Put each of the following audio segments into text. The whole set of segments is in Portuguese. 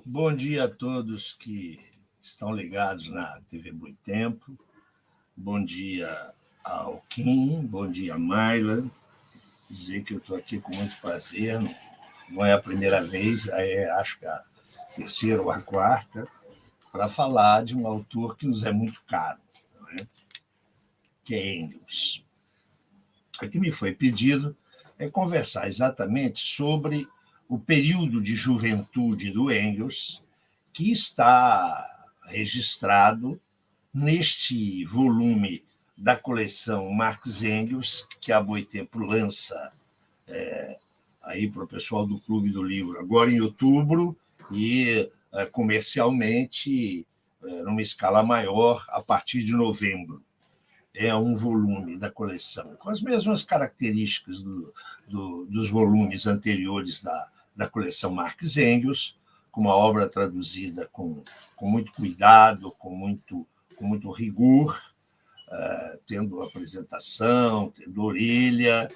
Bom dia a todos que estão ligados na TV Boitempo. Bom dia ao Kim, bom dia, Mayla. Dizer que eu estou aqui com muito prazer, não é a primeira vez, acho que a terceira ou a quarta, para falar de um autor que nos é muito caro, não é? Que é Engels. O que me foi pedido é conversar exatamente sobre o período de juventude do Engels, que está registrado neste volume da coleção Marx Engels, que a Boitempo lança aí para o pessoal do Clube do Livro agora em outubro e comercialmente numa escala maior a partir de novembro. É um volume da coleção com as mesmas características dos volumes anteriores da coleção Marx Engels, com uma obra traduzida com muito cuidado, com muito rigor, tendo apresentação, tendo orelha,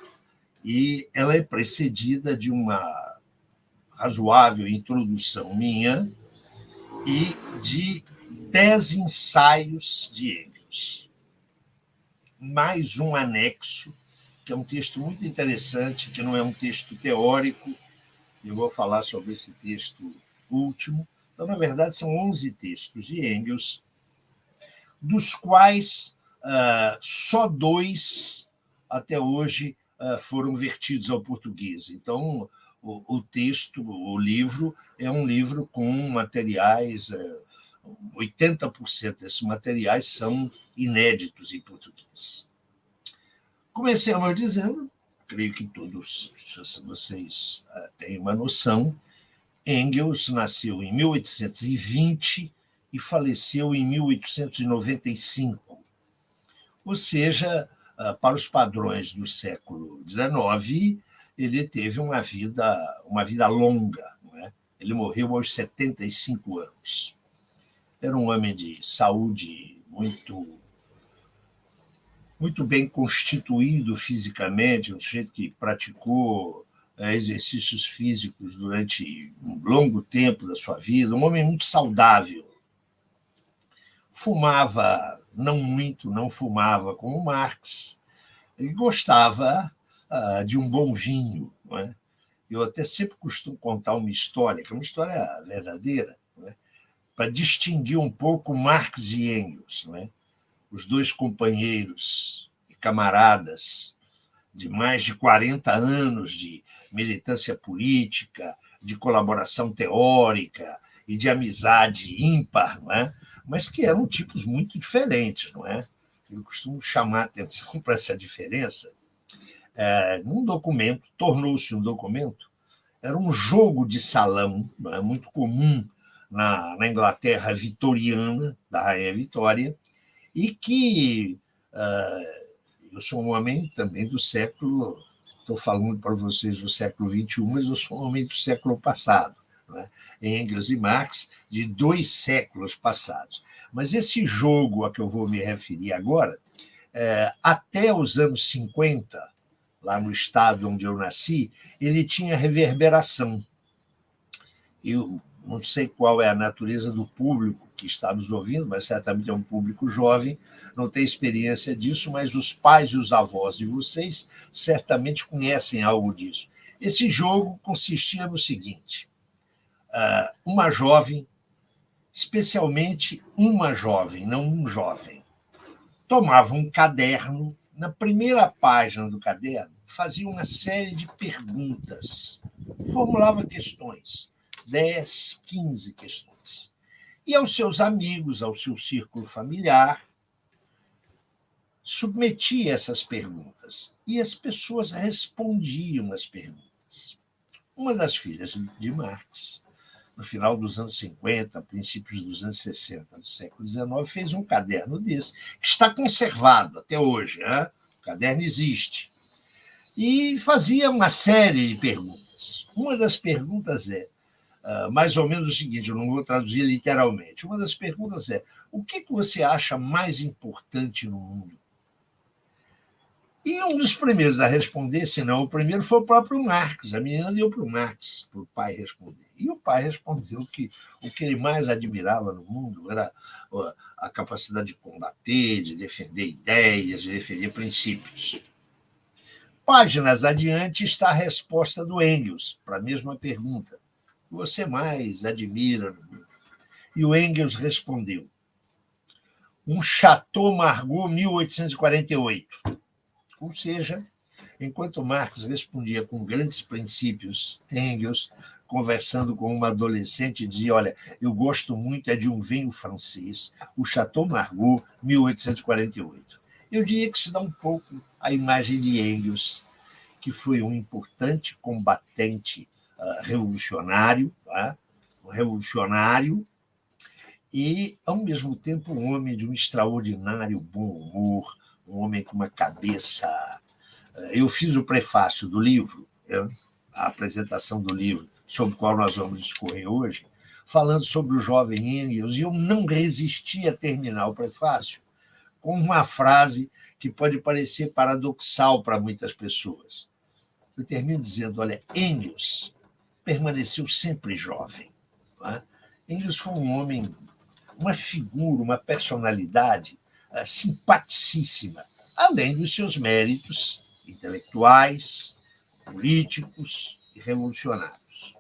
e ela é precedida de uma razoável introdução minha e de 10 ensaios de Engels. Mais um anexo, que é um texto muito interessante, que não é um texto teórico, eu vou falar sobre esse texto último. Então, na verdade, são 11 textos de Engels, dos quais só 2 até hoje foram vertidos ao português. Então, o texto, o livro, é um livro com materiais, 80% desses materiais são inéditos em português. Comecemos dizendo, creio que todos vocês têm uma noção, Engels nasceu em 1820 e faleceu em 1895. Ou seja, para os padrões do século XIX, ele teve uma vida longa. Não é? Ele morreu aos 75 anos. Era um homem de saúde muito bem constituído fisicamente, um sujeito que praticou exercícios físicos durante um longo tempo da sua vida, um homem muito saudável. Fumava, não muito, não fumava como Marx, e gostava de um bom vinho. Não é? Eu até sempre costumo contar uma história, que é uma história verdadeira, não é? Para distinguir um pouco Marx e Engels. Não é? Os dois companheiros e camaradas de mais de 40 anos de militância política, de colaboração teórica e de amizade ímpar, não é? Mas que eram tipos muito diferentes. Não é? Eu costumo chamar a atenção para essa diferença. Num documento, tornou-se um documento, era um jogo de salão, não é? Muito comum na Inglaterra vitoriana, da Rainha Vitória, e que eu sou um homem também do século, estou falando para vocês do século XXI, mas eu sou um homem do século passado, né? Engels e Marx, de 2 séculos passados. Mas esse jogo a que eu vou me referir agora, até os anos 50, lá no estado onde eu nasci, ele tinha reverberação. Eu não sei qual é a natureza do público que está nos ouvindo, mas certamente é um público jovem, não tem experiência disso, mas os pais e os avós de vocês certamente conhecem algo disso. Esse jogo consistia no seguinte: uma jovem, especialmente uma jovem, não um jovem, tomava um caderno, na primeira página do caderno, fazia uma série de perguntas, formulava questões, 10, 15 questões. E aos seus amigos, ao seu círculo familiar, submetia essas perguntas. E as pessoas respondiam às perguntas. Uma das filhas de Marx, no final dos anos 50, princípios dos anos 60 do século XIX, fez um caderno desse, que está conservado até hoje. Hein? O caderno existe. E fazia uma série de perguntas. Uma das perguntas mais ou menos o seguinte, eu não vou traduzir literalmente. Uma das perguntas o que você acha mais importante no mundo? E um dos primeiros a responder, se não o primeiro, foi o próprio Marx. A menina deu para o Marx, para o pai responder. E o pai respondeu que o que ele mais admirava no mundo era a capacidade de combater, de defender ideias, de defender princípios. Páginas adiante está a resposta do Engels para a mesma pergunta. O que você mais admira no mundo? E o Engels respondeu: um Chateau Margaux 1848. Ou seja, enquanto Marx respondia com grandes princípios, Engels, conversando com uma adolescente, dizia: olha, eu gosto muito de um vinho francês, o Chateau Margaux 1848. Eu diria que isso dá um pouco a imagem de Engels, que foi um importante combatente revolucionário, um revolucionário, e, ao mesmo tempo, um homem de um extraordinário bom humor, um homem com uma cabeça. Eu fiz o prefácio do livro, a apresentação do livro, sobre o qual nós vamos discorrer hoje, falando sobre o jovem Engels, e eu não resisti a terminar o prefácio com uma frase que pode parecer paradoxal para muitas pessoas. Eu termino dizendo: olha, Engels permaneceu sempre jovem. Engels foi um homem, uma figura, uma personalidade simpaticíssima, além dos seus méritos intelectuais, políticos e revolucionários.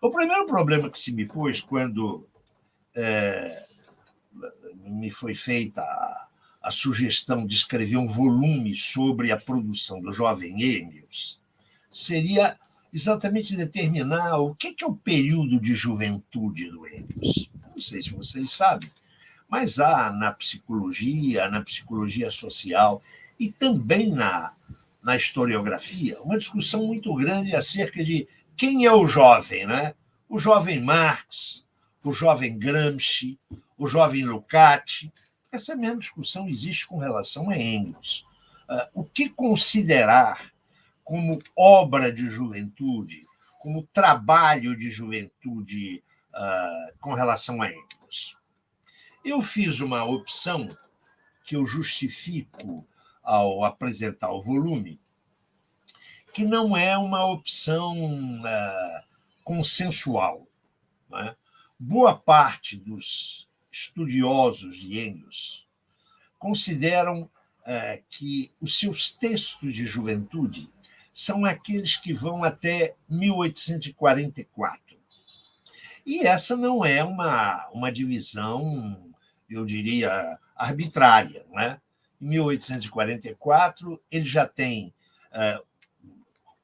O primeiro problema que se me pôs quando me foi feita a sugestão de escrever um volume sobre a produção do jovem Engels seria exatamente determinar o que é o período de juventude do Engels. Não sei se vocês sabem, mas há na psicologia social e também na historiografia uma discussão muito grande acerca de quem é o jovem, né? O jovem Marx, o jovem Gramsci, o jovem Lukács. Essa mesma discussão existe com relação a Engels. O que considerar como obra de juventude, como trabalho de juventude com relação a Engels? Eu fiz uma opção que eu justifico ao apresentar o volume, que não é uma opção consensual. Né? Boa parte dos estudiosos de Engels consideram que os seus textos de juventude são aqueles que vão até 1844. E essa não é uma divisão, eu diria, arbitrária. Não é? Em 1844, ele já tem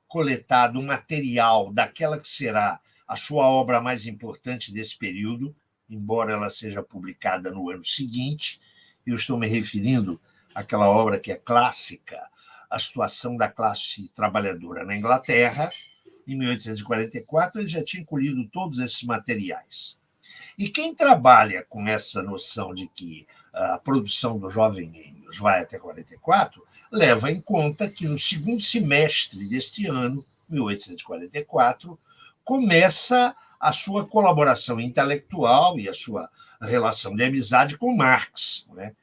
coletado um material daquela que será a sua obra mais importante desse período, embora ela seja publicada no ano seguinte. Eu estou me referindo àquela obra que é clássica, A Situação da Classe Trabalhadora na Inglaterra. Em 1844, ele já tinha colhido todos esses materiais. E quem trabalha com essa noção de que a produção do jovem Engels vai até 44, leva em conta que no segundo semestre deste ano, 1844, começa a sua colaboração intelectual e a sua relação de amizade com Marx. Né?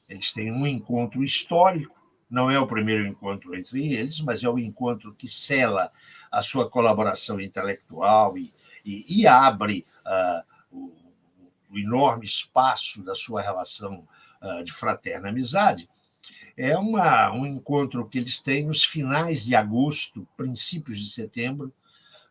Eles têm um encontro histórico, não é o primeiro encontro entre eles, mas é o encontro que sela a sua colaboração intelectual e abre o enorme espaço da sua relação de fraterna amizade. É um encontro que eles têm nos finais de agosto, princípios de setembro,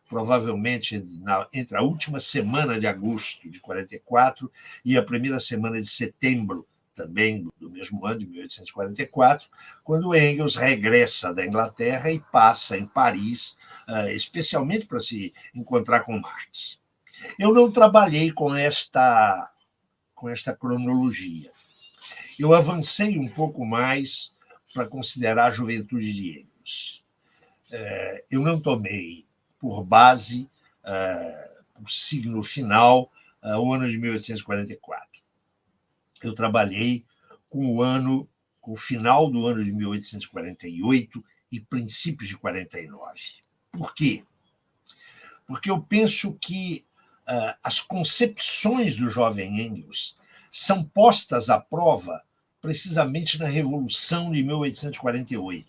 provavelmente entre a última semana de agosto de 44 e a primeira semana de setembro, também do mesmo ano, de 1844, quando Engels regressa da Inglaterra e passa em Paris, especialmente para se encontrar com Marx. Eu não trabalhei com esta cronologia. Eu avancei um pouco mais para considerar a juventude de Engels. Eu não tomei por base o signo final, o ano de 1844. Eu trabalhei com o final do ano de 1848 e princípios de 49. Por quê? Porque eu penso que as concepções do jovem Engels são postas à prova precisamente na Revolução de 1848,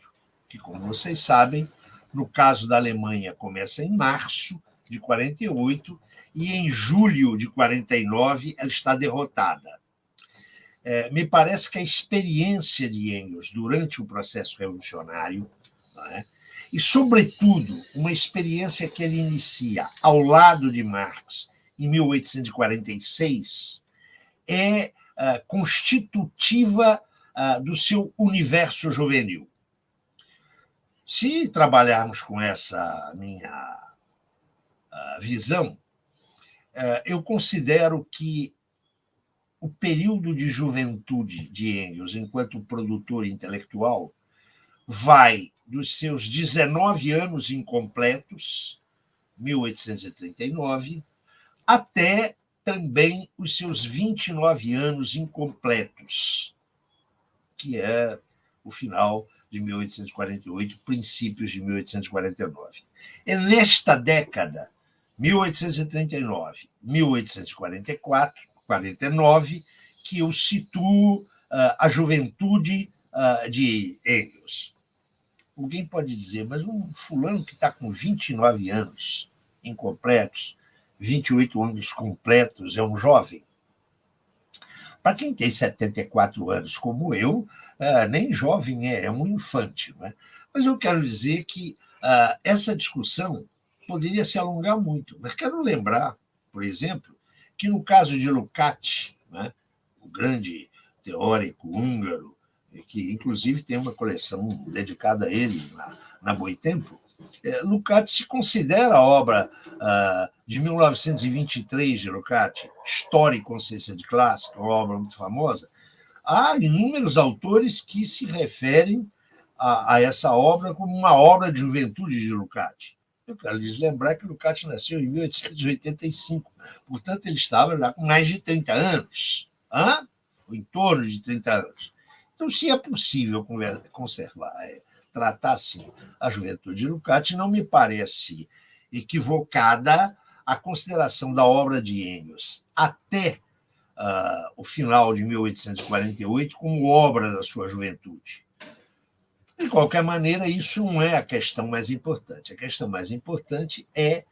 que, como vocês sabem, no caso da Alemanha, começa em março de 48 e em julho de 49 ela está derrotada. Me parece que a experiência de Engels durante o processo revolucionário, não é? E, sobretudo, uma experiência que ele inicia ao lado de Marx em 1846, é constitutiva do seu universo juvenil. Se trabalharmos com essa minha visão, eu considero que o período de juventude de Engels, enquanto produtor intelectual, vai dos seus 19 anos incompletos, 1839, até também os seus 29 anos incompletos, que é o final de 1848, princípios de 1849. É nesta década, 1839, 1844, 49, que eu situo a juventude de Engels. Alguém pode dizer, mas um fulano que está com 29 anos incompletos, 28 anos completos, é um jovem? Para quem tem 74 anos, como eu, nem jovem é um infante. Não é? Mas eu quero dizer que essa discussão poderia se alongar muito. Mas quero lembrar, por exemplo, que no caso de Lukács, né, o grande teórico húngaro, que inclusive tem uma coleção dedicada a ele na Boitempo, Lukács se considera a obra de 1923 de Lukács, História e Consciência de Classe, uma obra muito famosa. Há inúmeros autores que se referem a essa obra como uma obra de juventude de Lukács. Eu quero lhes lembrar que Lukács nasceu em 1885, portanto, ele estava já com mais de 30 anos, ou em torno de 30 anos. Então, se é possível tratar assim a juventude de Lukács, não me parece equivocada a consideração da obra de Engels até o final de 1848 como obra da sua juventude. De qualquer maneira, isso não é a questão mais importante. A questão mais importante é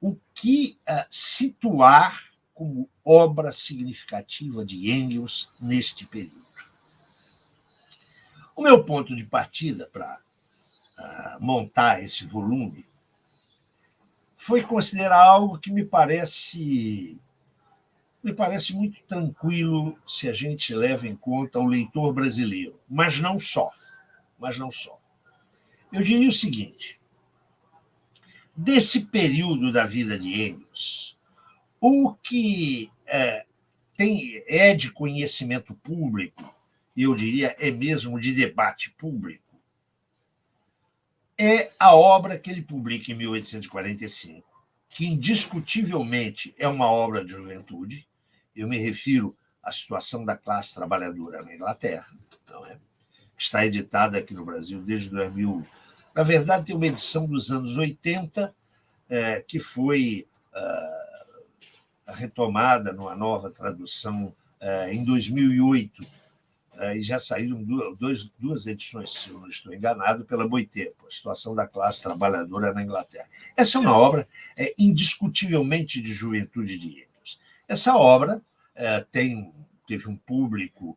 o que situar como obra significativa de Engels neste período. O meu ponto de partida para montar esse volume foi considerar algo que me parece muito tranquilo se a gente leva em conta o leitor brasileiro, mas não só. Eu diria o seguinte: desse período da vida de Engels, o que é de conhecimento público, e eu diria é mesmo de debate público, é a obra que ele publica em 1845, que indiscutivelmente é uma obra de juventude. Eu me refiro à situação da classe trabalhadora na Inglaterra, não é? Está editada aqui no Brasil desde 2000. Na verdade, tem uma edição dos anos 80, que foi retomada numa nova tradução em 2008, e já saíram duas edições, se eu não estou enganado, pela Boitempo, A Situação da Classe Trabalhadora na Inglaterra. Essa é uma obra indiscutivelmente de juventude de Engels. Essa obra teve um público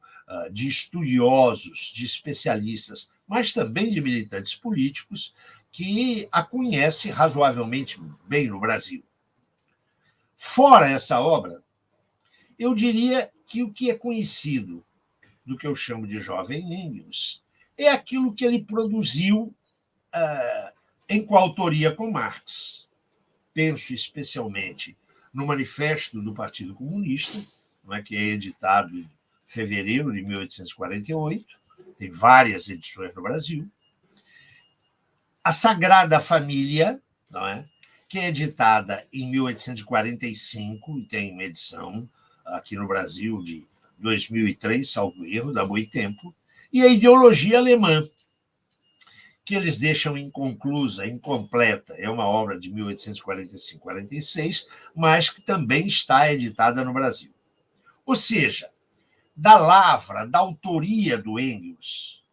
de estudiosos, de especialistas, mas também de militantes políticos que a conhecem razoavelmente bem no Brasil. Fora essa obra, eu diria que o que é conhecido do que eu chamo de jovem Engels é aquilo que ele produziu em coautoria com Marx. Penso especialmente no Manifesto do Partido Comunista, que é editado em fevereiro de 1848, tem várias edições no Brasil. A Sagrada Família, que é editada em 1845, e tem uma edição aqui no Brasil de 2003, salvo erro, da Boitempo, e a Ideologia Alemã, que eles deixam inconclusa, incompleta. É uma obra de 1845-46, mas que também está editada no Brasil. Ou seja, da lavra, da autoria do Engels,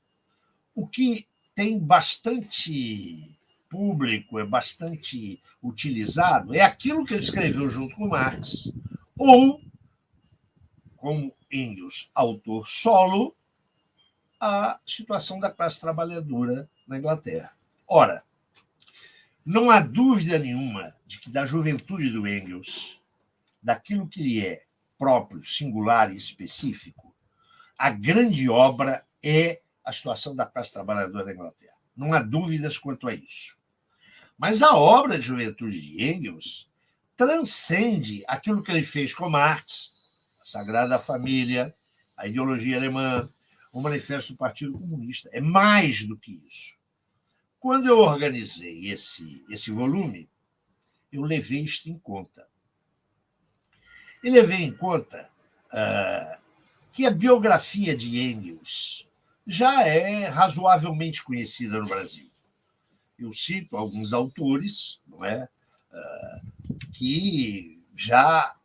o que tem bastante público, é bastante utilizado, é aquilo que ele escreveu junto com Marx, ou, como Engels, autor solo, a situação da classe trabalhadora na Inglaterra. Ora, não há dúvida nenhuma de que da juventude do Engels, daquilo que ele é próprio, singular e específico, a grande obra é a situação da classe trabalhadora da Inglaterra. Não há dúvidas quanto a isso. Mas a obra de juventude de Engels transcende aquilo que ele fez com Marx, a Sagrada Família, a ideologia alemã, o Manifesto do Partido Comunista. É mais do que isso. Quando eu organizei esse volume, eu levei isto em conta. E levei em conta que a biografia de Engels já é razoavelmente conhecida no Brasil. Eu cito alguns autores, não é, que já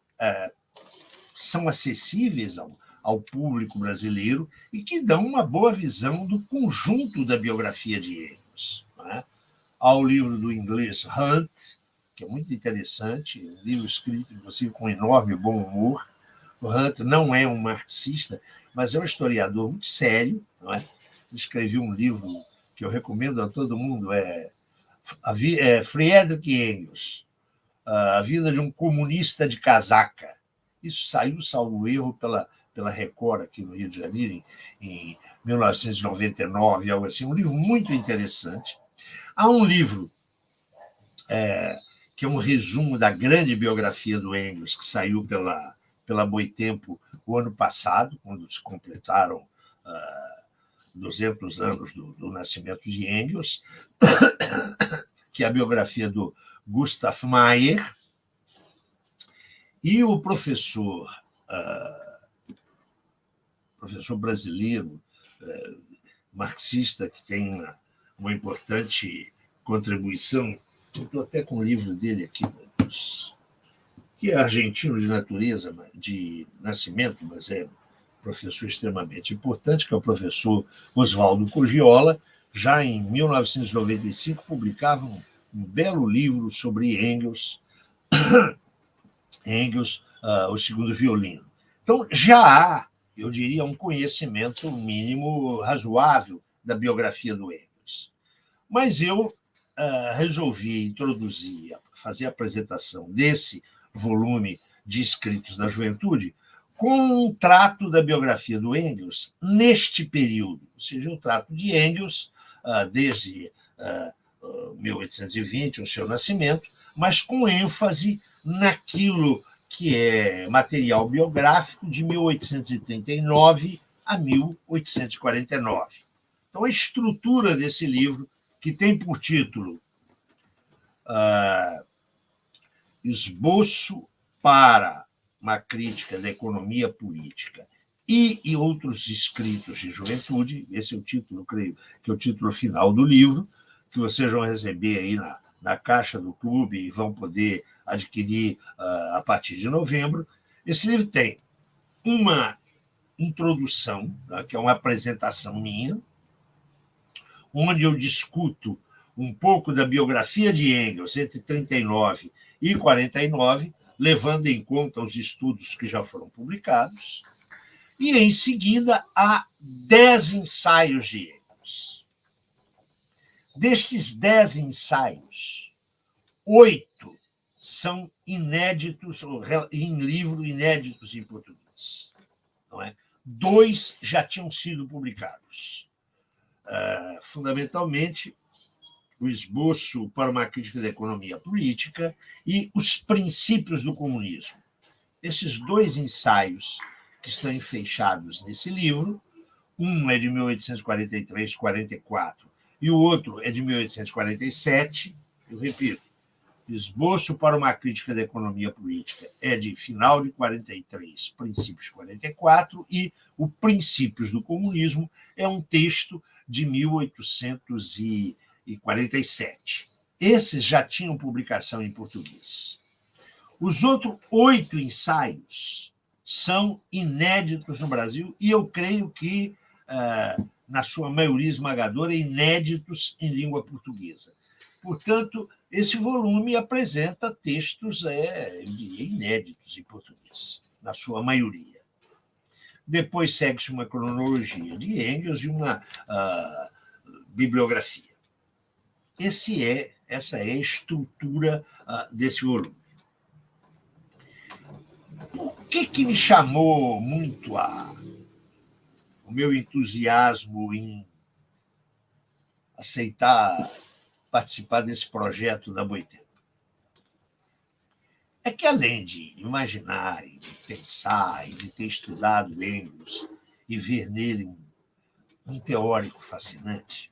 são acessíveis ao público brasileiro e que dão uma boa visão do conjunto da biografia de Engels. Não é? Há o livro do inglês Hunt, que é muito interessante, um livro escrito, inclusive, com enorme bom humor. O Hunt não é um marxista, mas é um historiador muito sério. Não é? Ele escreveu um livro que eu recomendo a todo mundo, Friedrich Engels, A Vida de um Comunista de Casaca. Isso saiu, salvo erro, pela Record, aqui no Rio de Janeiro, em 1999, algo assim. Um livro muito interessante. Há um livro que é um resumo da grande biografia do Engels, que saiu pela Boitempo o ano passado, quando se completaram 200 anos do nascimento de Engels, que é a biografia do Gustav Mahler, e o professor brasileiro, marxista, que tem uma importante contribuição. Estou até com o livro dele aqui, que é argentino de natureza, de nascimento, mas é professor extremamente importante, que é o professor Oswaldo Cogiola. Já em 1995, publicava um belo livro sobre Engels, o segundo violino. Então, já há, eu diria, um conhecimento mínimo razoável da biografia do Engels. Mas eu resolvi introduzir, fazer a apresentação desse volume de escritos da juventude com um trato da biografia do Engels neste período. Ou seja, eu trato de Engels desde 1820, o seu nascimento, mas com ênfase naquilo que é material biográfico de 1839 a 1849. Então, a estrutura desse livro, que tem por título Esboço para uma crítica da economia política e outros escritos de juventude, esse é o título, creio, que é o título final do livro, que vocês vão receber aí na caixa do clube e vão poder adquirir a partir de novembro. Esse livro tem uma introdução, que é uma apresentação minha, onde eu discuto um pouco da biografia de Engels entre 39 e 49, levando em conta os estudos que já foram publicados, e, em seguida, há 10 ensaios de Engels. Destes 10 ensaios, 8 são inéditos, em livro, inéditos em português. Não é? 2 já tinham sido publicados. Fundamentalmente, o Esboço para uma Crítica da Economia Política e Os Princípios do Comunismo. Esses 2 ensaios que estão enfeixados nesse livro, um é de 1843-44 e o outro é de 1847, eu repito, Esboço para uma Crítica da Economia Política é de final de 43, princípios 44, e o Princípios do Comunismo é um texto de 1847. Esses já tinham publicação em português. Os outros 8 ensaios são inéditos no Brasil e eu creio que, na sua maioria esmagadora, inéditos em língua portuguesa. Portanto, esse volume apresenta textos inéditos em português, na sua maioria. Depois segue-se uma cronologia de Engels e uma bibliografia. Essa é a estrutura desse volume. Por que me chamou muito o meu entusiasmo em aceitar participar desse projeto da Boitempo? É que, além de imaginar, e de pensar, e de ter estudado Engels e ver nele um teórico fascinante,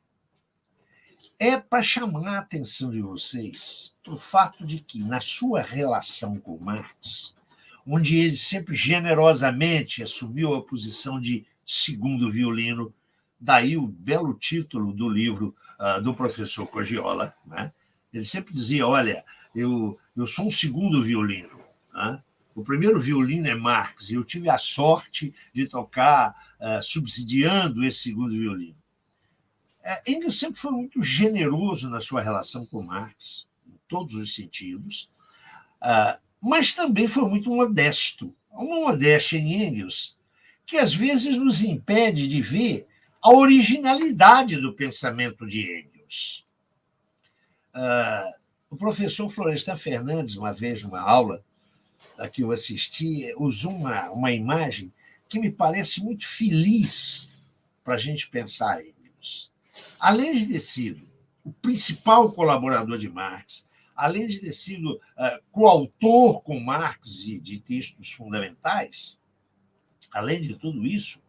é para chamar a atenção de vocês para o fato de que, na sua relação com Marx, onde ele sempre generosamente assumiu a posição de segundo violino, daí o belo título do livro do professor Cogiola, né? Ele sempre dizia, olha, eu sou um segundo violino, né? O primeiro violino é Marx, e eu tive a sorte de tocar subsidiando esse segundo violino. Engels sempre foi muito generoso na sua relação com Marx, em todos os sentidos, mas também foi muito modesto. Uma modéstia em Engels que, às vezes, nos impede de ver a originalidade do pensamento de Engels. O professor Florestan Fernandes, uma vez, numa aula a que eu assisti, usou uma imagem que me parece muito feliz para a gente pensar Engels. Além de ter sido o principal colaborador de Marx, além de ter sido coautor com Marx de textos fundamentais, além de tudo isso,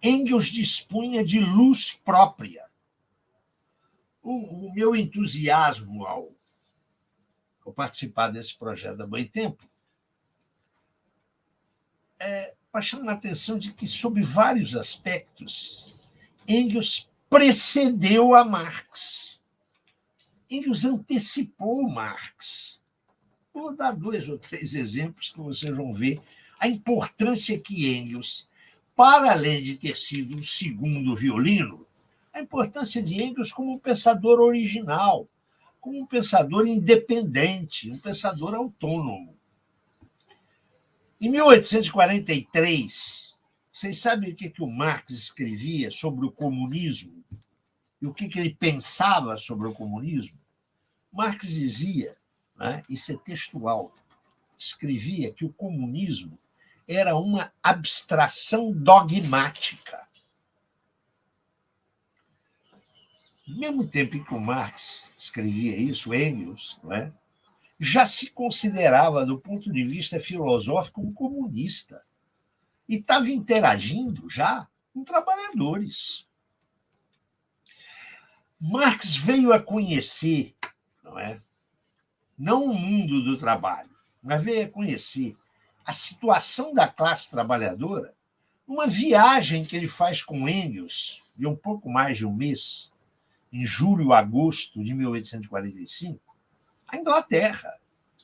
Engels dispunha de luz própria. O meu entusiasmo ao participar desse projeto da Boitempo é para chamar a atenção de que, sob vários aspectos, Engels precedeu a Marx. Engels antecipou Marx. Vou dar 2 ou 3 exemplos que vocês vão ver a importância que Engels, para além de ter sido o segundo violino, a importância de Engels como um pensador original, como um pensador independente, um pensador autônomo. Em 1843, vocês sabem o que o Marx escrevia sobre o comunismo e o que ele pensava sobre o comunismo? Marx dizia, né, isso é textual, escrevia que o comunismo era uma abstração dogmática. No mesmo tempo em que o Marx escrevia isso, Engels, né, já se considerava, do ponto de vista filosófico, um comunista. E estava interagindo já com trabalhadores. Marx veio a conhecer, não o mundo do trabalho, mas veio a conhecer a situação da classe trabalhadora numa viagem que ele faz com Engels, de um pouco mais de um mês, em julho, agosto de 1845, à Inglaterra.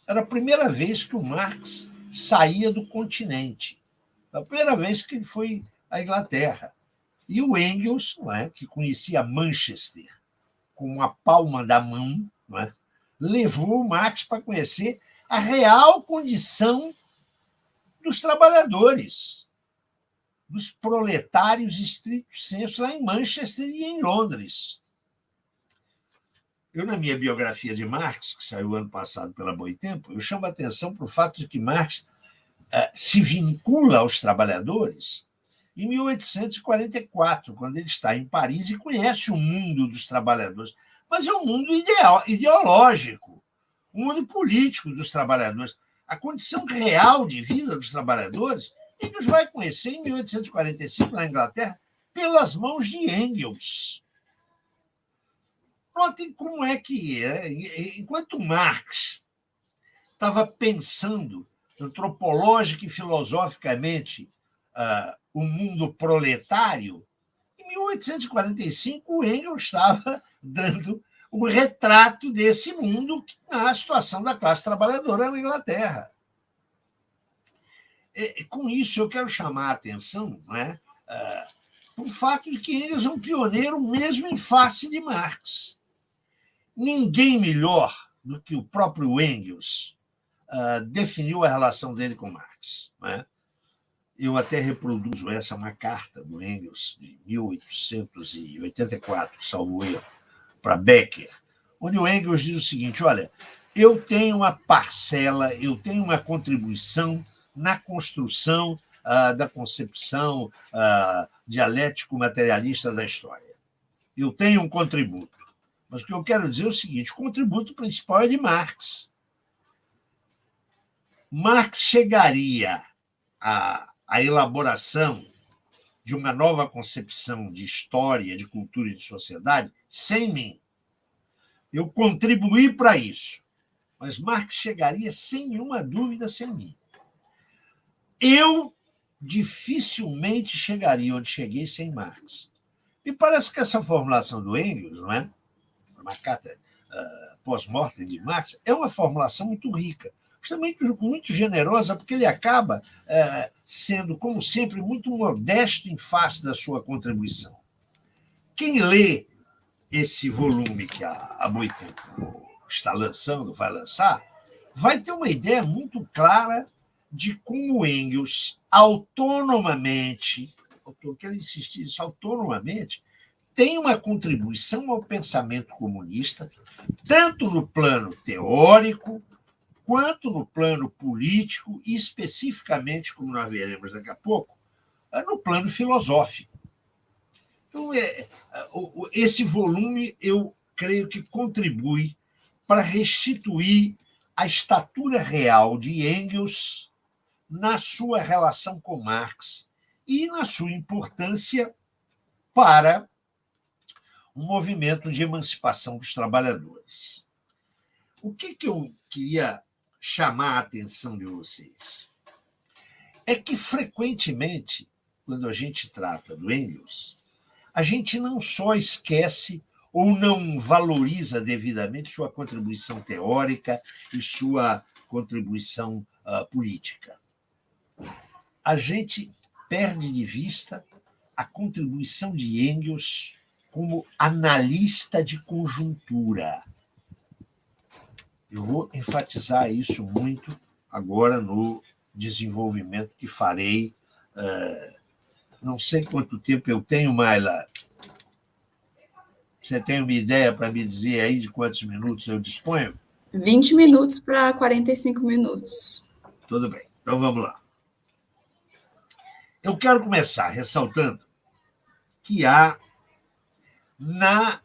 Era a primeira vez que o Marx saía do continente. Era a primeira vez que ele foi à Inglaterra. E o Engels, que conhecia Manchester com a palma da mão, levou o Marx para conhecer a real condição dos trabalhadores, dos proletários estrito sensu, lá em Manchester e em Londres. Eu, na minha biografia de Marx, que saiu ano passado pela Boitempo, eu chamo a atenção para o fato de que Marx se vincula aos trabalhadores em 1844, quando ele está em Paris e conhece o mundo dos trabalhadores. Mas é um mundo ideológico, um mundo político dos trabalhadores. A condição real de vida dos trabalhadores, Engels vai conhecer em 1845, na Inglaterra, pelas mãos de Engels. Notem como é que enquanto Marx estava pensando antropológica e filosoficamente o mundo proletário, em 1845 o Engels estava dando o retrato desse mundo na situação da classe trabalhadora na Inglaterra. Com isso, eu quero chamar a atenção, né, para o fato de que Engels é um pioneiro mesmo em face de Marx. Ninguém melhor do que o próprio Engels definiu a relação dele com Marx. Né? Eu até reproduzo essa, uma carta do Engels, de 1884, salvo erro, para Becker, onde o Engels diz o seguinte: olha, eu tenho uma parcela, eu tenho uma contribuição na construção da concepção dialético-materialista da história. Eu tenho um contributo. Mas o que eu quero dizer é o seguinte: o contributo principal é de Marx. Marx chegaria à elaboração de uma nova concepção de história, de cultura e de sociedade sem mim. Eu contribuí para isso, mas Marx chegaria sem nenhuma dúvida sem mim. Eu dificilmente chegaria onde cheguei sem Marx. E parece que essa formulação do Engels, não é? Uma carta pós-mortem de Marx, é uma formulação muito rica, justamente muito generosa, porque ele acaba sendo, como sempre, muito modesto em face da sua contribuição. Quem lê esse volume que a Boitempo está lançando, vai lançar, vai ter uma ideia muito clara de como Engels, autonomamente, eu quero insistir nisso, autonomamente, tem uma contribuição ao pensamento comunista, tanto no plano teórico, quanto no plano político, e especificamente, como nós veremos daqui a pouco, no plano filosófico. Então, esse volume, eu creio que contribui para restituir a estatura real de Engels na sua relação com Marx e na sua importância para um movimento de emancipação dos trabalhadores. O que eu queria chamar a atenção de vocês é que, frequentemente, quando a gente trata do Engels, a gente não só esquece ou não valoriza devidamente sua contribuição teórica e sua contribuição política. A gente perde de vista a contribuição de Engels como analista de conjuntura. Eu vou enfatizar isso muito agora no desenvolvimento que farei. Não sei quanto tempo eu tenho, Mayla. Você tem uma ideia para me dizer aí de quantos minutos eu disponho? 20 minutos para 45 minutos. Tudo bem, então vamos lá. Eu quero começar ressaltando que há, na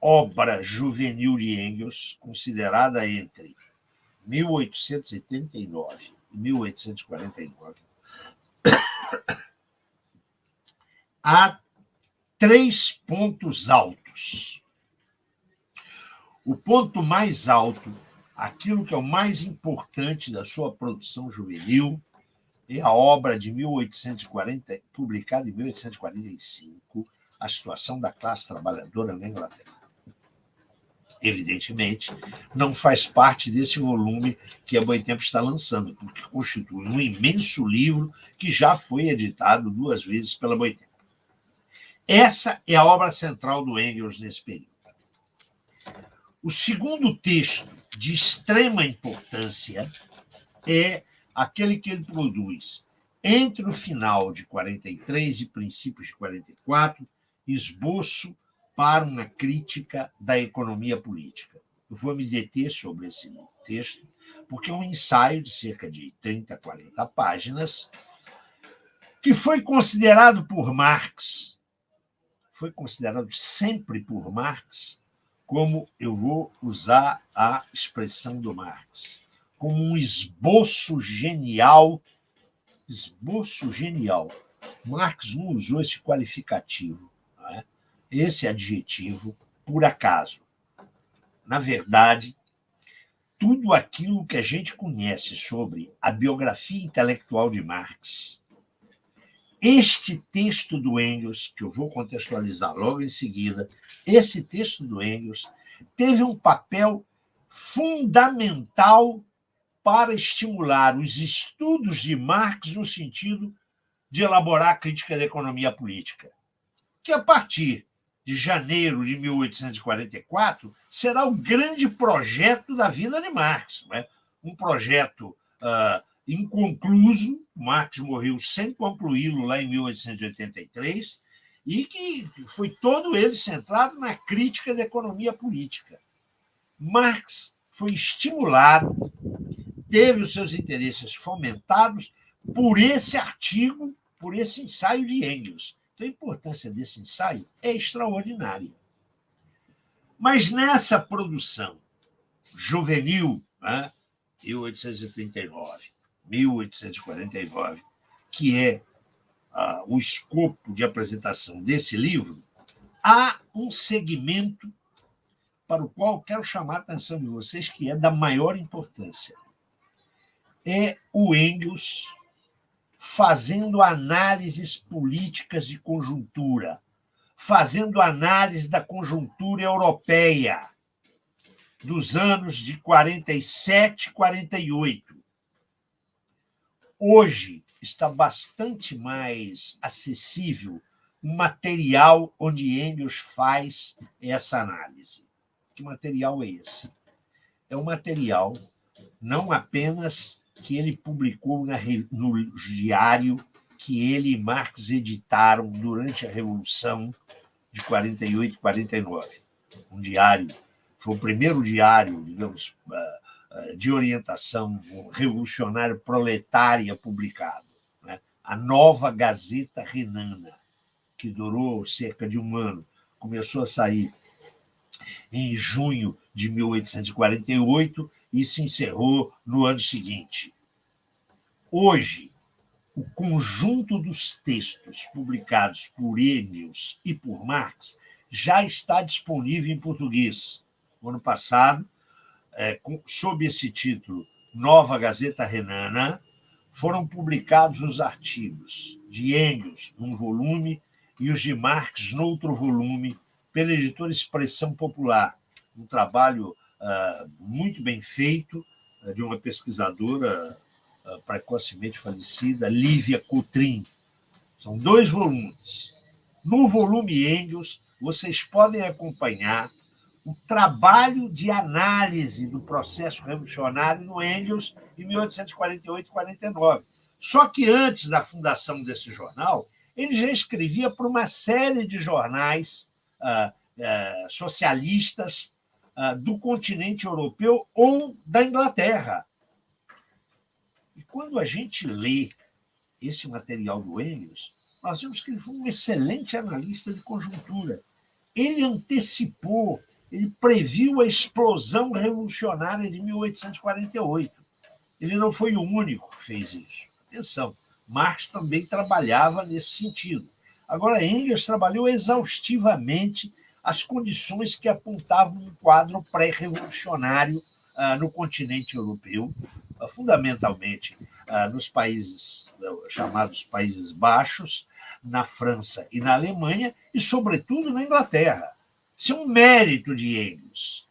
obra juvenil de Engels, considerada entre 1839 e 1849, há 3 pontos altos. O ponto mais alto, aquilo que é o mais importante da sua produção juvenil, é a obra de 1840, publicada em 1845, A Situação da Classe Trabalhadora na Inglaterra. Evidentemente, não faz parte desse volume que a Boitempo está lançando, porque constitui um imenso livro que já foi editado 2 vezes pela Boitempo. Essa é a obra central do Engels nesse período. O segundo texto, de extrema importância, é aquele que ele produz entre o final de 43 e princípios de 44, Esboço para uma crítica da economia política. Eu vou me deter sobre esse texto, porque é um ensaio de cerca de 30, 40 páginas, que foi considerado por Marx, foi considerado sempre por Marx, como, eu vou usar a expressão do Marx, como um esboço genial. Esboço genial. Marx não usou esse qualificativo, não é? Esse adjetivo, por acaso. Na verdade, tudo aquilo que a gente conhece sobre a biografia intelectual de Marx, este texto do Engels, que eu vou contextualizar logo em seguida, esse texto do Engels teve um papel fundamental para estimular os estudos de Marx no sentido de elaborar a crítica da economia política, que a partir de janeiro de 1844 será o grande projeto da vida de Marx, não é? Um projeto inconcluso. Marx morreu sem concluí-lo lá em 1883, e que foi todo ele centrado na crítica da economia política. Marx foi estimulado, teve os seus interesses fomentados por esse artigo, por esse ensaio de Engels. Então, a importância desse ensaio é extraordinária. Mas nessa produção juvenil, né, 1839, 1849, que é o escopo de apresentação desse livro, há um segmento para o qual quero chamar a atenção de vocês, que é da maior importância. É o Engels fazendo análises políticas de conjuntura, fazendo análise da conjuntura europeia dos anos de 47 e 48. Hoje está bastante mais acessível um material onde Engels faz essa análise. Que material é esse? É um material não apenas que ele publicou no diário que ele e Marx editaram durante a Revolução de 48 e 49. Um diário, foi o primeiro diário, digamos, de orientação revolucionária proletária publicado, né? A Nova Gazeta Renana, que durou cerca de um ano, começou a sair em junho de 1848 e se encerrou no ano seguinte. Hoje, o conjunto dos textos publicados por Engels e por Marx já está disponível em português. No ano passado, sob esse título, Nova Gazeta Renana, foram publicados os artigos de Engels num volume e os de Marx no outro volume, pela editora Expressão Popular, um trabalho muito bem feito de uma pesquisadora precocemente falecida, Lívia Coutrin. São 2 volumes. No volume Engels, vocês podem acompanhar o trabalho de análise do processo revolucionário no Engels em 1848 e 49. Só que antes da fundação desse jornal, ele já escrevia para uma série de jornais socialistas do continente europeu ou da Inglaterra. E quando a gente lê esse material do Engels, nós vemos que ele foi um excelente analista de conjuntura. Ele antecipou, ele previu a explosão revolucionária de 1848. Ele não foi o único que fez isso. Atenção, Marx também trabalhava nesse sentido. Agora, Engels trabalhou exaustivamente as condições que apontavam um quadro pré-revolucionário no continente europeu, fundamentalmente nos países chamados Países Baixos, na França e na Alemanha, e, sobretudo, na Inglaterra. Isso é um mérito de Engels.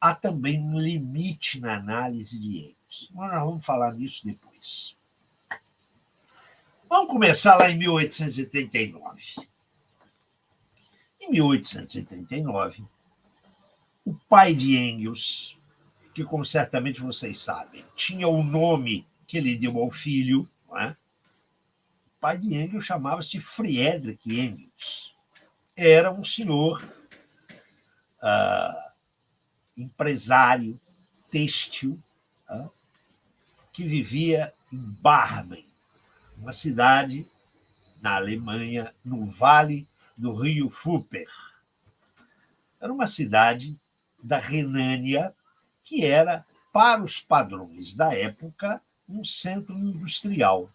Há também um limite na análise de Engels. Mas nós vamos falar nisso depois. Vamos começar lá em 1839. Em 1839, o pai de Engels, que, como certamente vocês sabem, tinha o nome que ele deu ao filho, não é? O pai de Engels chamava-se Friedrich Engels. Era um senhor empresário têxtil que vivia em Barmen, uma cidade na Alemanha, no vale do rio Wupper. Era uma cidade da Renânia que era, para os padrões da época, um centro industrial.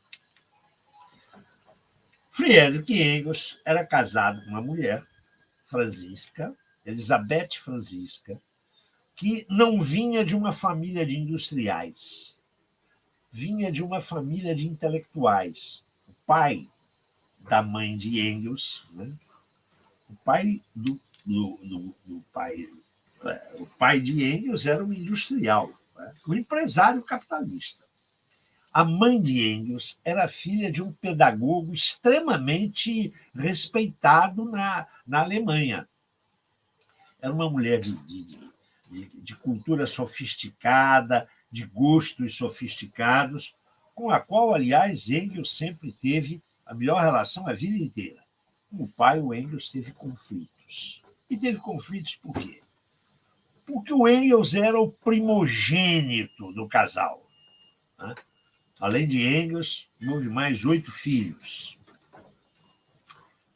Friedrich Engels era casado com uma mulher, Franziska, Elisabeth Franziska, que não vinha de uma família de industriais, vinha de uma família de intelectuais. O pai da mãe de Engels, né? O pai do pai de Engels era um industrial, né? O empresário capitalista. A mãe de Engels era filha de um pedagogo extremamente respeitado na Alemanha. Era uma mulher de cultura sofisticada, de gostos sofisticados, com a qual, aliás, Engels sempre teve a melhor relação a vida inteira. Com o pai, o Engels teve conflitos. E teve conflitos por quê? Porque o Engels era o primogênito do casal, né? Além de Engels, houve mais 8 filhos,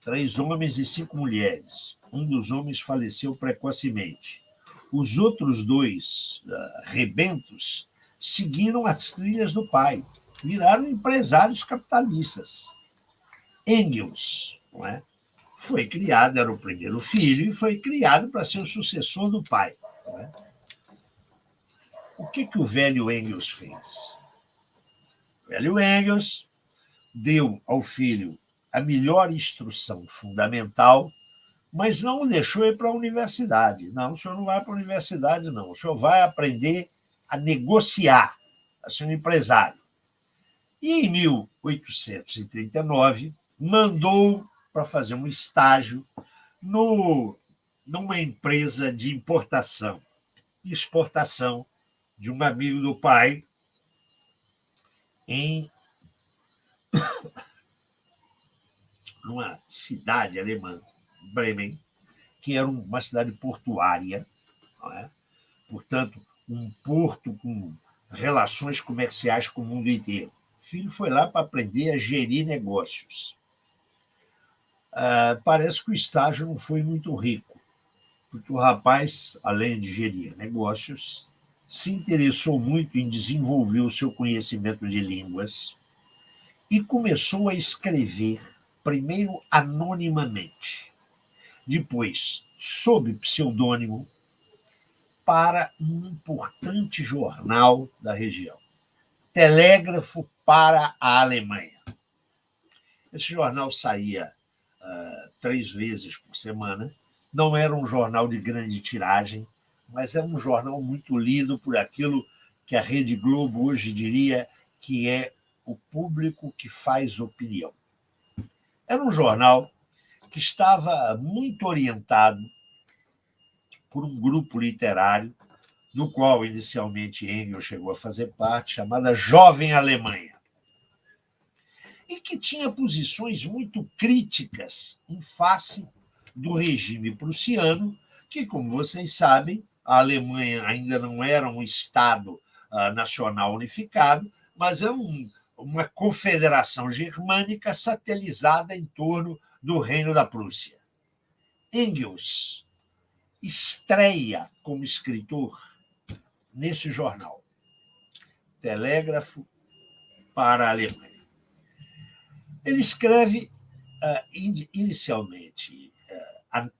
3 homens e 5 mulheres. Um dos homens faleceu precocemente. Os outros 2 rebentos seguiram as trilhas do pai, viraram empresários capitalistas. Engels, não é? Foi criado, era o primeiro filho, e foi criado para ser o sucessor do pai. Não é? O que o velho Engels fez? O velho Engels deu ao filho a melhor instrução fundamental, mas não o deixou ir para a universidade. Não, o senhor não vai para a universidade, não. O senhor vai aprender a negociar, a ser um empresário. E, em 1839, mandou para fazer um estágio numa empresa de importação e exportação de um amigo do pai numa cidade alemã, Bremen, que era uma cidade portuária, não é? Portanto, um porto com relações comerciais com o mundo inteiro. O filho foi lá para aprender a gerir negócios. Parece que o estágio não foi muito rico, porque o rapaz, além de gerir negócios, se interessou muito em desenvolver o seu conhecimento de línguas e começou a escrever, primeiro anonimamente, depois sob pseudônimo, para um importante jornal da região, Telégrafo para a Alemanha. Esse jornal saía 3 vezes por semana, não era um jornal de grande tiragem, mas era um jornal muito lido por aquilo que a Rede Globo hoje diria que é o público que faz opinião. Era um jornal que estava muito orientado por um grupo literário, do qual inicialmente Engels chegou a fazer parte, chamada Jovem Alemanha, e que tinha posições muito críticas em face do regime prussiano, que, como vocês sabem, a Alemanha ainda não era um Estado nacional unificado, mas é uma confederação germânica satelizada em torno do Reino da Prússia. Engels estreia como escritor nesse jornal, Telégrafo para a Alemanha. Ele escreve inicialmente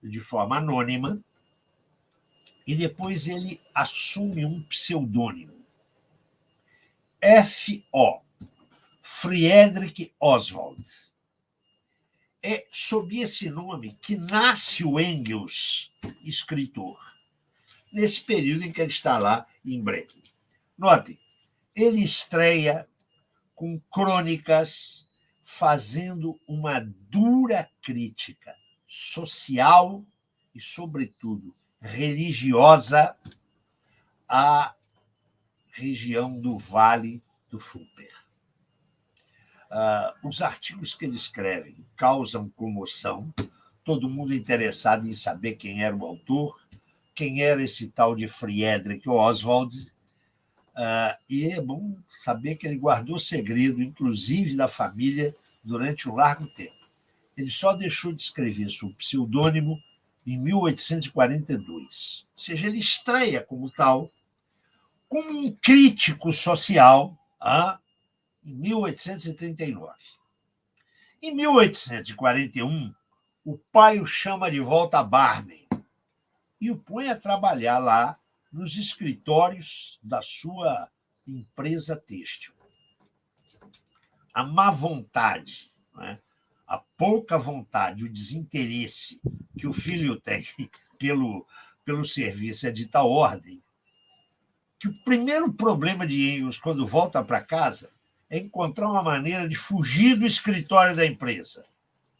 de forma anônima e depois ele assume um pseudônimo, F.O., Friedrich Oswald. É sob esse nome que nasce o Engels, escritor, nesse período em que ele está lá em Bremen. Notem, ele estreia com crônicas fazendo uma dura crítica social e, sobretudo, religiosa à região do Vale do Fulper. Os artigos que ele escreve causam comoção, todo mundo interessado em saber quem era o autor, quem era esse tal de Friedrich Oswald, e é bom saber que ele guardou segredo, inclusive da família, durante um largo tempo. Ele só deixou de escrever sob pseudônimo em 1842. Ou seja, ele estreia como tal, como um crítico social, em 1839. Em 1841, o pai o chama de volta a Bremen e o põe a trabalhar lá nos escritórios da sua empresa têxtil. A má vontade, né? A pouca vontade, o desinteresse que o filho tem pelo serviço é de tal ordem que o primeiro problema de Engels, quando volta para casa, é encontrar uma maneira de fugir do escritório da empresa.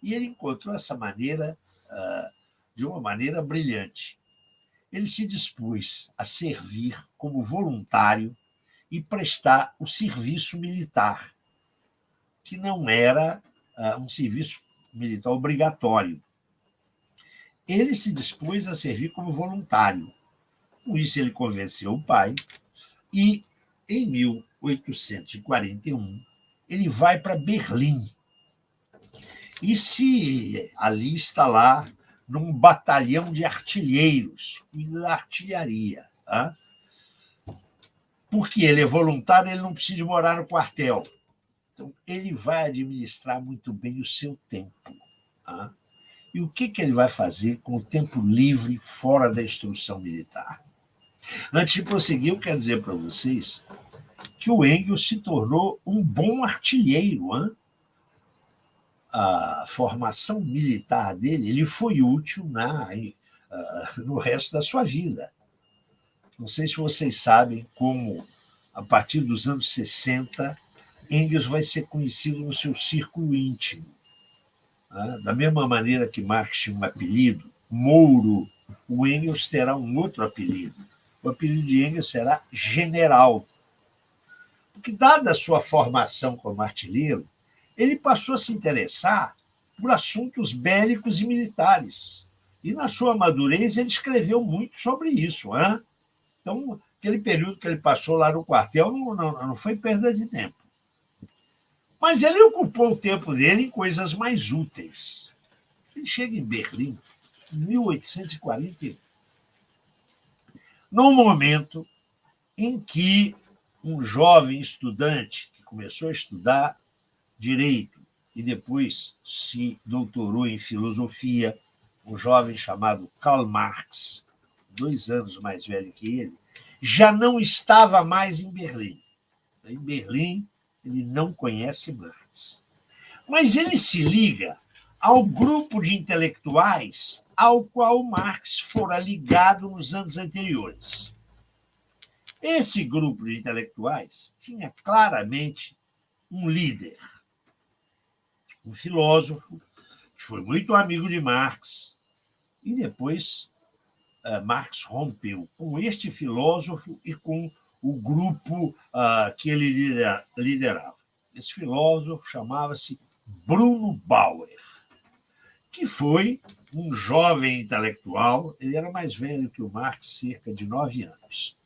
E ele encontrou essa maneira de uma maneira brilhante. Ele se dispôs a servir como voluntário e prestar o serviço militar, que não era um serviço militar obrigatório. Ele se dispôs a servir como voluntário. Com isso, ele convenceu o pai e, em 1841, ele vai para Berlim e se alista lá num batalhão de artilheiros, da artilharia. Porque ele é voluntário, ele não precisa morar no quartel. Então, ele vai administrar muito bem o seu tempo. E o que ele vai fazer com o tempo livre fora da instrução militar? Antes de prosseguir, eu quero dizer para vocês que o Engels se tornou um bom artilheiro. A formação militar dele ele foi útil no resto da sua vida. Não sei se vocês sabem como, a partir dos anos 60, Engels vai ser conhecido no seu círculo íntimo. Da mesma maneira que Marx tinha um apelido, Mouro, o Engels terá um outro apelido. O apelido de Engels será General. Porque, dada a sua formação como artilheiro, ele passou a se interessar por assuntos bélicos e militares. E, na sua madurez, ele escreveu muito sobre isso. Então, aquele período que ele passou lá no quartel não foi perda de tempo. Mas ele ocupou o tempo dele em coisas mais úteis. Ele chega em Berlim em 1841, num momento em que um jovem estudante que começou a estudar direito e depois se doutorou em filosofia, um jovem chamado Karl Marx, 2 anos mais velho que ele, já não estava mais em Berlim. Em Berlim, ele não conhece Marx. Mas ele se liga ao grupo de intelectuais ao qual Marx fora ligado nos anos anteriores. Esse grupo de intelectuais tinha claramente um líder, um filósofo, que foi muito amigo de Marx, e depois Marx rompeu com este filósofo e com o grupo que ele liderava. Esse filósofo chamava-se Bruno Bauer, que foi um jovem intelectual, ele era mais velho que o Marx, cerca de 9 anos,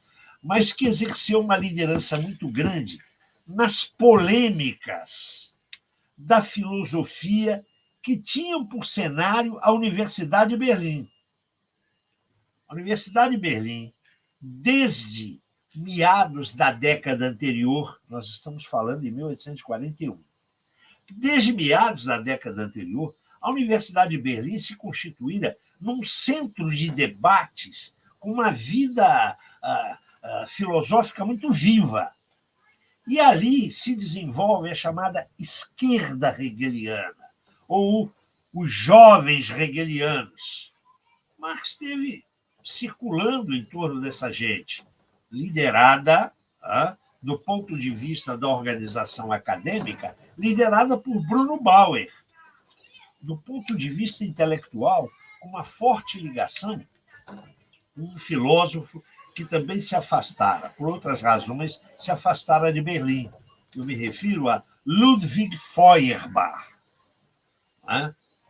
mas que exerceu uma liderança muito grande nas polêmicas da filosofia que tinham por cenário a Universidade de Berlim. A Universidade de Berlim, desde meados da década anterior, nós estamos falando de 1841, desde meados da década anterior, a Universidade de Berlim se constituíra num centro de debates com uma vida filosófica muito viva. E ali se desenvolve a chamada esquerda hegeliana, ou os jovens hegelianos. Marx esteve circulando em torno dessa gente, liderada, do ponto de vista da organização acadêmica, liderada por Bruno Bauer. Do ponto de vista intelectual, com uma forte ligação, um filósofo que também se afastara, por outras razões, se afastara de Berlim. Eu me refiro a Ludwig Feuerbach,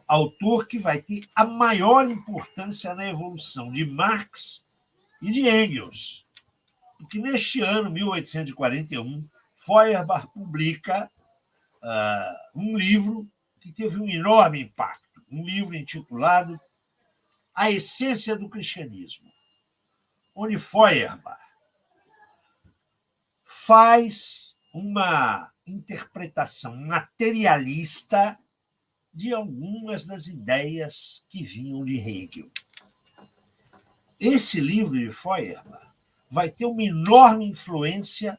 autor que vai ter a maior importância na evolução de Marx e de Engels. Porque neste ano, 1841, Feuerbach publica um livro que teve um enorme impacto, um livro intitulado A Essência do Cristianismo, onde Feuerbach faz uma interpretação materialista de algumas das ideias que vinham de Hegel. Esse livro de Feuerbach vai ter uma enorme influência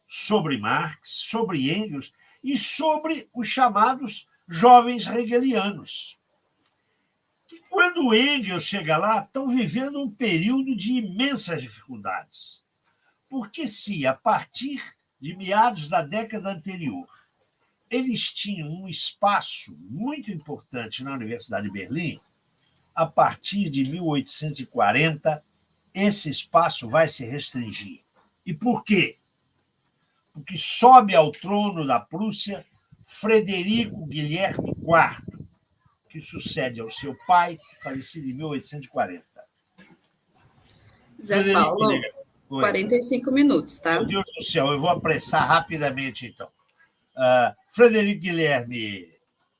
sobre Marx, sobre Engels e sobre os chamados jovens hegelianos, que, quando Engels chega lá, estão vivendo um período de imensas dificuldades, Porque se, a partir de meados da década anterior, eles tinham um espaço muito importante na Universidade de Berlim, a partir de 1840, esse espaço vai se restringir. E por quê? Porque sobe ao trono da Prússia Frederico Guilherme IV, que sucede ao seu pai, falecido em 1840. Zé Frederico Paulo, Guilherme. 45 minutos, tá? Meu Deus do céu, eu vou apressar rapidamente, então. Frederico Guilherme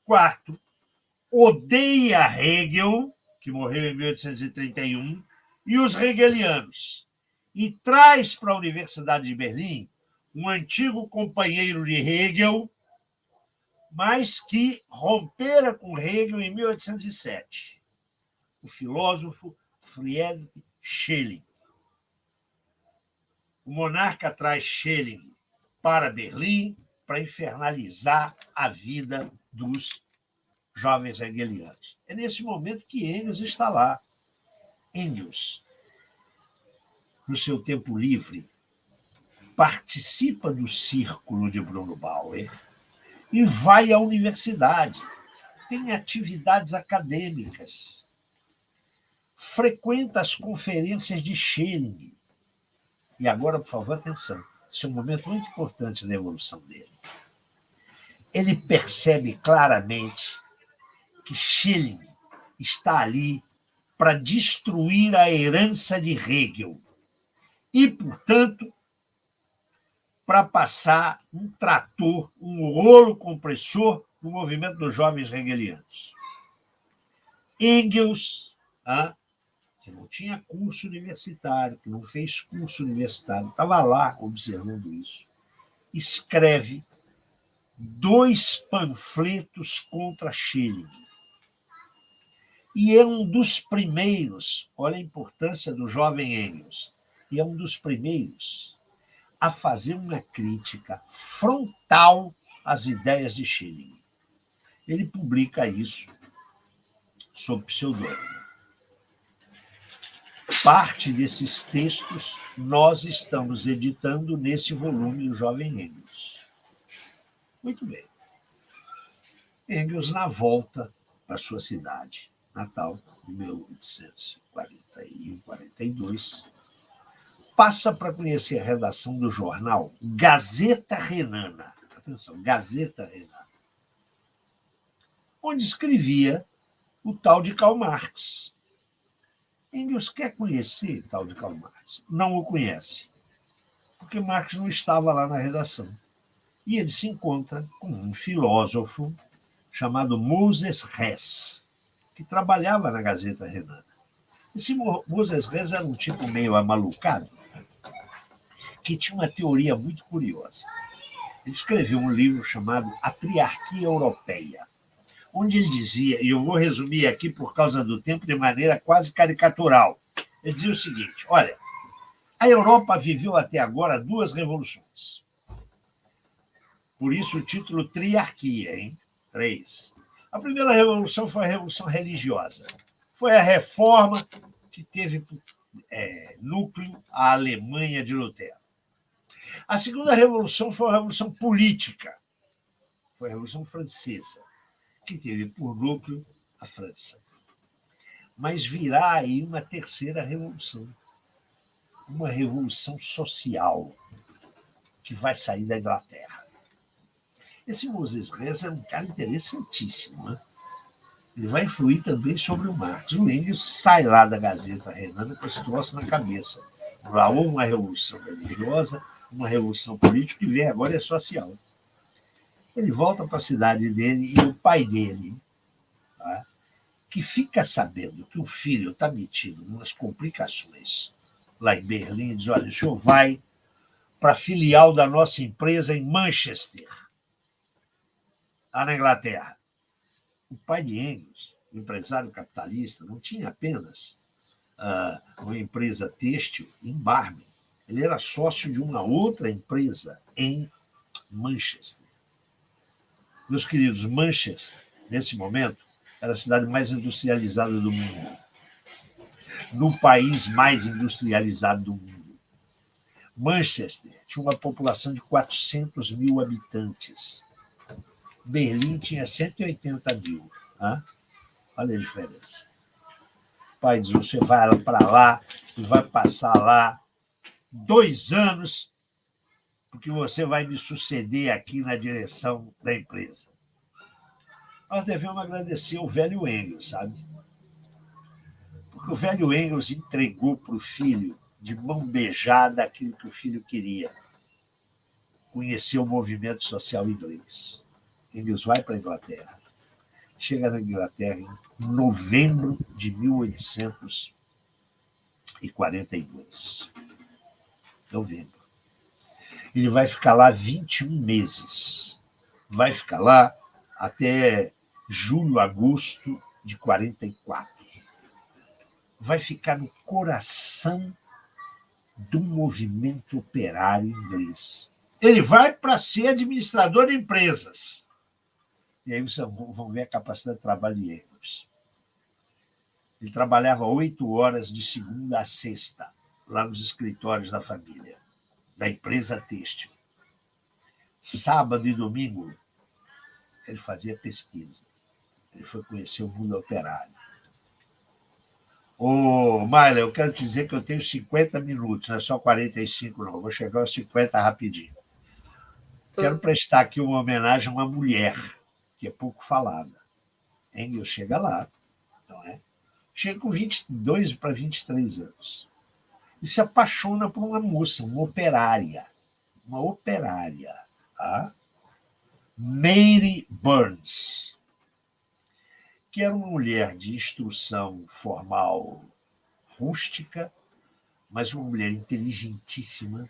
IV odeia Hegel, que morreu em 1831, e os hegelianos, e traz para a Universidade de Berlim um antigo companheiro de Hegel, mas que rompera com Hegel em 1807, o filósofo Friedrich Schelling. O monarca traz Schelling para Berlim para infernalizar a vida dos jovens hegelianos. É nesse momento que Engels está lá. Engels, no seu tempo livre, participa do círculo de Bruno Bauer e vai à universidade, tem atividades acadêmicas, frequenta as conferências de Schelling. E agora, por favor, atenção, esse é um momento muito importante da evolução dele. Ele percebe claramente que Schelling está ali para destruir a herança de Hegel e, portanto, para passar um trator, um rolo compressor no movimento dos jovens hegelianos. Engels, que não tinha curso universitário, que não fez curso universitário, estava lá observando isso, escreve 2 panfletos contra Schelling. E é um dos primeiros, olha a importância do jovem Engels, e é um dos primeiros a fazer uma crítica frontal às ideias de Schelling. Ele publica isso sob pseudônimo. Parte desses textos nós estamos editando nesse volume, O Jovem Engels. Muito bem. Engels, na volta para sua cidade natal, em 1841, 42, passa para conhecer a redação do jornal Gazeta Renana. Atenção, Gazeta Renana. Onde escrevia o tal de Karl Marx. Engels quer conhecer o tal de Karl Marx. Não o conhece, porque Marx não estava lá na redação. E ele se encontra com um filósofo chamado Moses Hess, que trabalhava na Gazeta Renana. Esse Moses Hess era um tipo meio amalucado, que tinha uma teoria muito curiosa. Ele escreveu um livro chamado A Triarquia Europeia, onde ele dizia, e eu vou resumir aqui por causa do tempo de maneira quase caricatural, ele dizia o seguinte: olha, a Europa viveu até agora 2 revoluções. Por isso o título Triarquia, hein? 3. A primeira revolução foi a revolução religiosa. Foi a reforma que teve núcleo a Alemanha de Lutero. A segunda revolução foi a revolução política. Foi a Revolução Francesa, que teve por núcleo a França. Mas virá aí uma terceira revolução. Uma revolução social que vai sair da Inglaterra. Esse Moses Hess é um cara interessantíssimo, né? Ele vai influir também sobre o Marx. O Engels sai lá da Gazeta Renana com esse troço na cabeça. Lá houve uma revolução religiosa, uma revolução política, e vem agora é social. Ele volta para a cidade dele e o pai dele, que fica sabendo que o filho está metido em umas complicações lá em Berlim, diz: olha, o senhor vai para a filial da nossa empresa em Manchester, lá na Inglaterra. O pai de Engels, o empresário capitalista, não tinha apenas uma empresa têxtil em Barmen. Ele era sócio de uma outra empresa em Manchester. Meus queridos, Manchester, nesse momento, era a cidade mais industrializada do mundo. No país mais industrializado do mundo. Manchester tinha uma população de 400 mil habitantes. Berlim tinha 180 mil. Né? Olha a diferença. O pai diz, você vai para lá e vai passar lá 2 anos, porque você vai me suceder aqui na direção da empresa. Nós devemos agradecer o velho Engels, sabe? Porque o velho Engels entregou para o filho, de mão beijada, aquilo que o filho queria. Conhecer o movimento social inglês. Engels vai para a Inglaterra. Chega na Inglaterra em novembro de 1842. Novembro. Ele vai ficar lá 21 meses. Vai ficar lá até julho, agosto de 44. Vai ficar no coração do movimento operário inglês. Ele vai para ser administrador de empresas. E aí vocês vão ver a capacidade de trabalho de Engels. Ele trabalhava 8 horas de segunda a sexta, lá nos escritórios da família, da empresa têxtil. Sábado e domingo, ele fazia pesquisa. Ele foi conhecer o mundo operário. Ô, Mayla, eu quero te dizer que eu tenho 50 minutos, não é só 45, não. Eu vou chegar aos 50 rapidinho. Quero prestar aqui uma homenagem a uma mulher, que é pouco falada. Engels chega lá, não é? Chega com 22 para 23 anos. E se apaixona por uma moça, uma operária. Tá? Mary Burns, que era uma mulher de instrução formal rústica, mas uma mulher inteligentíssima,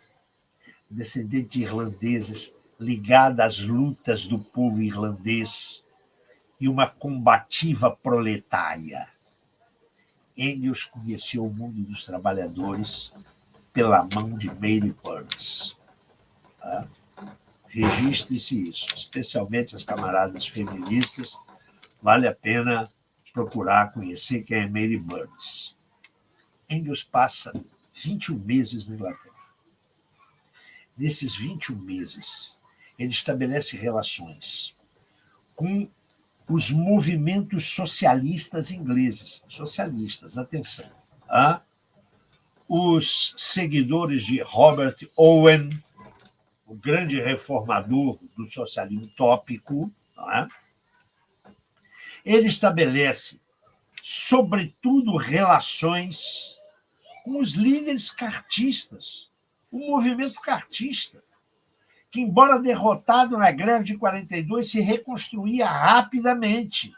descendente de irlandeses, ligada às lutas do povo irlandês e uma combativa proletária. Engels conheceu o mundo dos trabalhadores pela mão de Mary Burns. Tá? Registre-se isso, especialmente as camaradas feministas. Vale a pena procurar conhecer quem é Mary Burns. Engels passa 21 meses na Inglaterra. Nesses 21 meses, ele estabelece relações com os movimentos socialistas ingleses. Socialistas, atenção. Os seguidores de Robert Owen, o grande reformador do socialismo utópico, não é? Ele estabelece, sobretudo, relações com os líderes cartistas, o movimento cartista, que, embora derrotado na greve de 42, se reconstruía rapidamente.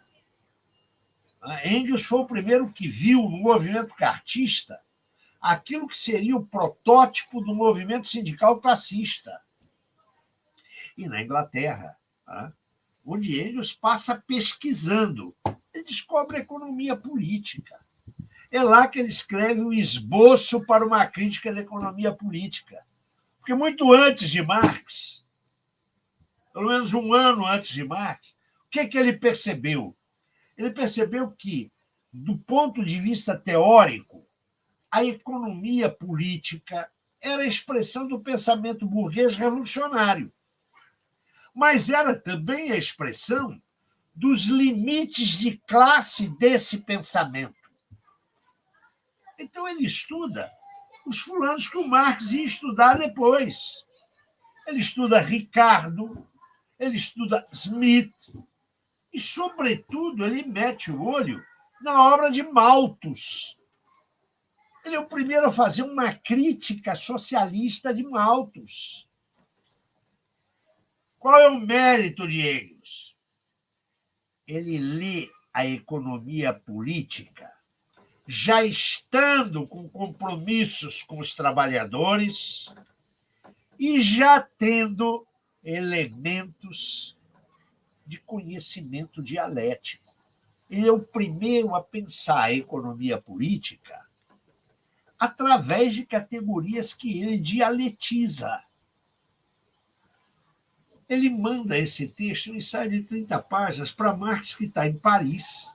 Engels foi o primeiro que viu no movimento cartista aquilo que seria o protótipo do movimento sindical classista. E na Inglaterra, onde Engels passa pesquisando, ele descobre a economia política. É lá que ele escreve o esboço para uma crítica da economia política. Porque muito antes de Marx, pelo menos um ano antes de Marx, o que ele percebeu? Ele percebeu que, do ponto de vista teórico, a economia política era a expressão do pensamento burguês revolucionário, mas era também a expressão dos limites de classe desse pensamento. Então, ele estuda os fulanos que o Marx ia estudar depois. Ele estuda Ricardo, ele estuda Smith e, sobretudo, ele mete o olho na obra de Malthus. Ele é o primeiro a fazer uma crítica socialista de Malthus. Qual é o mérito de Engels? Ele lê a economia política já estando com compromissos com os trabalhadores e já tendo elementos de conhecimento dialético. Ele é o primeiro a pensar a economia política através de categorias que ele dialetiza. Ele manda esse texto, um ensaio de 30 páginas, para Marx, que está em Paris,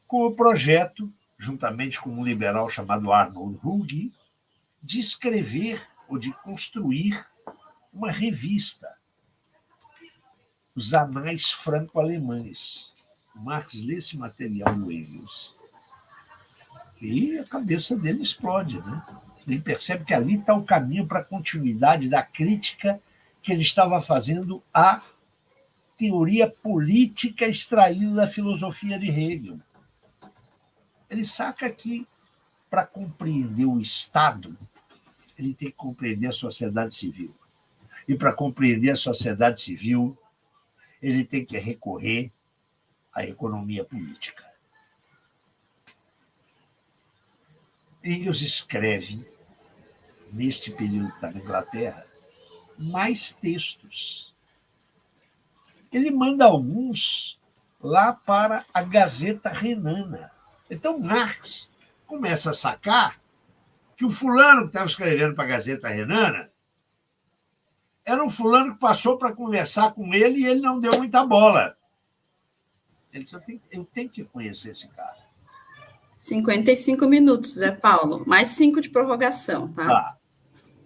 com o projeto, juntamente com um liberal chamado Arnold Hughes, de escrever ou de construir uma revista, os Anais Franco-Alemães. O Marx lê esse material do Engels e a cabeça dele explode, né? Ele percebe que ali está o caminho para a continuidade da crítica que ele estava fazendo à teoria política extraída da filosofia de Hegel. Ele saca que, para compreender o Estado, ele tem que compreender a sociedade civil. E, para compreender a sociedade civil, ele tem que recorrer à economia política. Engels escreve, neste período da Inglaterra, mais textos. Ele manda alguns lá para a Gazeta Renana. Então, Marx começa a sacar que o fulano que estava escrevendo para a Gazeta Renana era um fulano que passou para conversar com ele e ele não deu muita bola. Ele disse, eu tenho que conhecer esse cara. 55 minutos, Zé Paulo. Mais 5 de prorrogação, tá? Tá.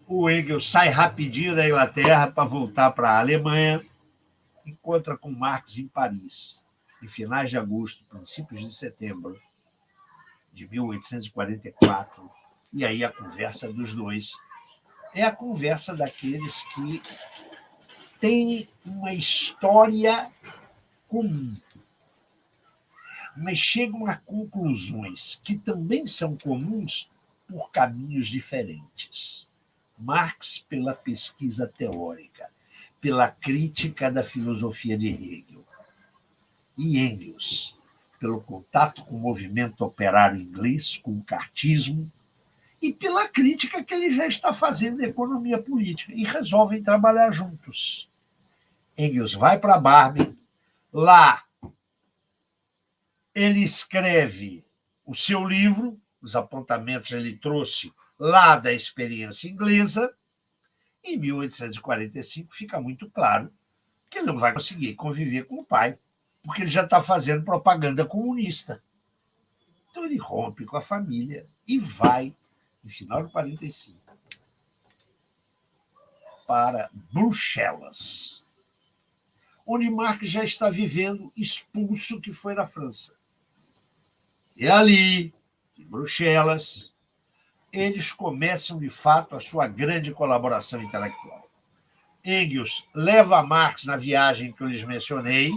O Engels sai rapidinho da Inglaterra para voltar para a Alemanha, encontra com Marx em Paris, em finais de agosto, princípios de setembro de 1844. E aí a conversa dos dois é a conversa daqueles que têm uma história comum, mas chegam a conclusões que também são comuns por caminhos diferentes. Marx pela pesquisa teórica, pela crítica da filosofia de Hegel, e Engels pelo contato com o movimento operário inglês, com o cartismo, e pela crítica que ele já está fazendo da economia política, e resolvem trabalhar juntos. Engels vai para Barmen, lá ele escreve o seu livro, os apontamentos ele trouxe lá da experiência inglesa. Em 1845 fica muito claro que ele não vai conseguir conviver com o pai, porque ele já está fazendo propaganda comunista. Então ele rompe com a família e vai, no final de 45, para Bruxelas, onde Marx já está vivendo expulso que foi da França. E ali, em Bruxelas, eles começam, de fato, a sua grande colaboração intelectual. Engels leva Marx na viagem que eu lhes mencionei,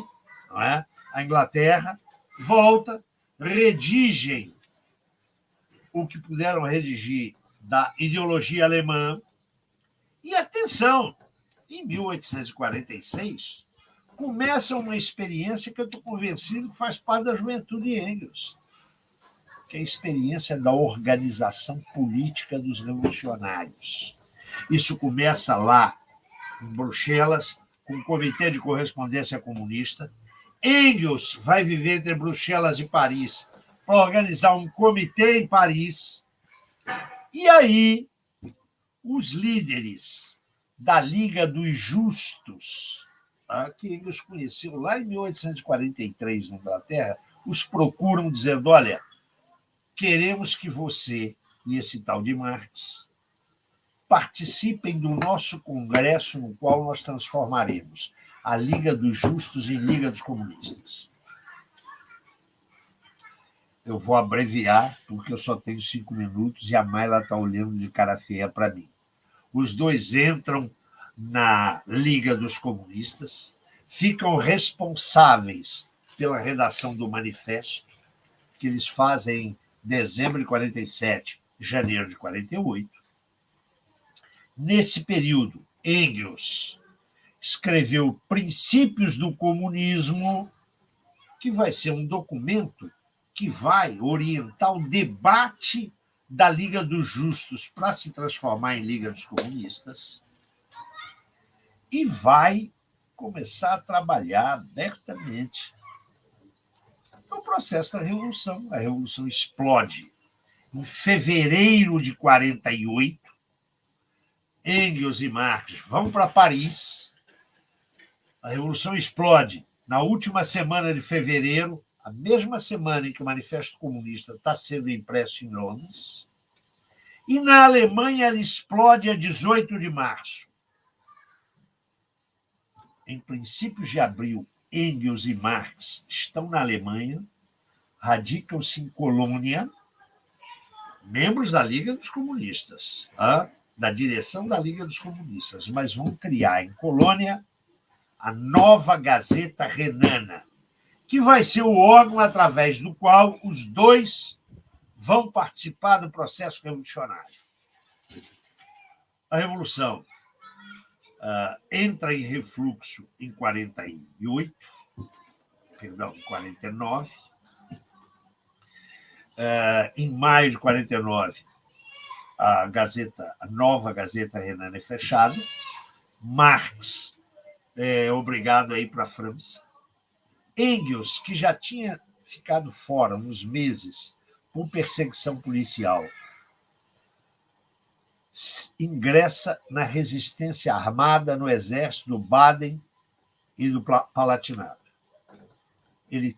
não é? A Inglaterra, volta, redigem o que puderam redigir da ideologia alemã. E, atenção, em 1846, começa uma experiência que eu estou convencido que faz parte da juventude de Engels, que é a experiência da organização política dos revolucionários. Isso começa lá, em Bruxelas, com o Comitê de Correspondência Comunista. Engels vai viver entre Bruxelas e Paris para organizar um comitê em Paris. E aí, os líderes da Liga dos Justos, que Engels conheceu lá em 1843, na Inglaterra, os procuram dizendo, olha, queremos que você e esse tal de Marx participem do nosso congresso, no qual nós transformaremos a Liga dos Justos em Liga dos Comunistas. Eu vou abreviar, porque eu só tenho 5 minutos e a Mayla está olhando de cara feia para mim. Os dois entram na Liga dos Comunistas, ficam responsáveis pela redação do manifesto, que eles fazem em dezembro de 47, janeiro de 48. Nesse período, Engels escreveu Princípios do Comunismo, que vai ser um documento que vai orientar o debate da Liga dos Justos para se transformar em Liga dos Comunistas, e vai começar a trabalhar abertamente no processo da Revolução. A Revolução explode em fevereiro de 48. Engels e Marx vão para Paris. A Revolução explode na última semana de fevereiro, a mesma semana em que o Manifesto Comunista está sendo impresso em Londres. E na Alemanha ela explode a 18 de março. Em princípios de abril, Engels e Marx estão na Alemanha, radicam-se em Colônia, membros da Liga dos Comunistas, da direção da Liga dos Comunistas, mas vão criar em Colônia a nova Gazeta Renana, que vai ser o órgão através do qual os dois vão participar do processo revolucionário. A Revolução entra em refluxo em 49. Em maio de 49, a nova Gazeta Renana é fechada. Marx é obrigado a ir para a França. Engels, que já tinha ficado fora uns meses por perseguição policial, ingressa na resistência armada no exército do Baden e do Palatinado. Ele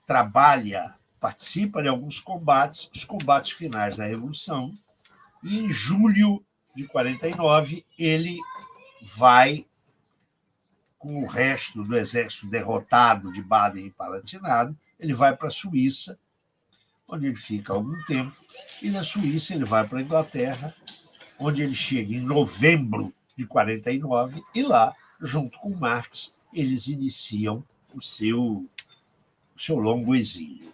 participa de alguns combates, os combates finais da Revolução, e em julho de 49 ele vai, com o resto do exército derrotado de Baden e Palatinado, ele vai para a Suíça, onde ele fica algum tempo, e na Suíça ele vai para a Inglaterra, onde ele chega em novembro de 49, e lá, junto com Marx, eles iniciam o seu longo exílio.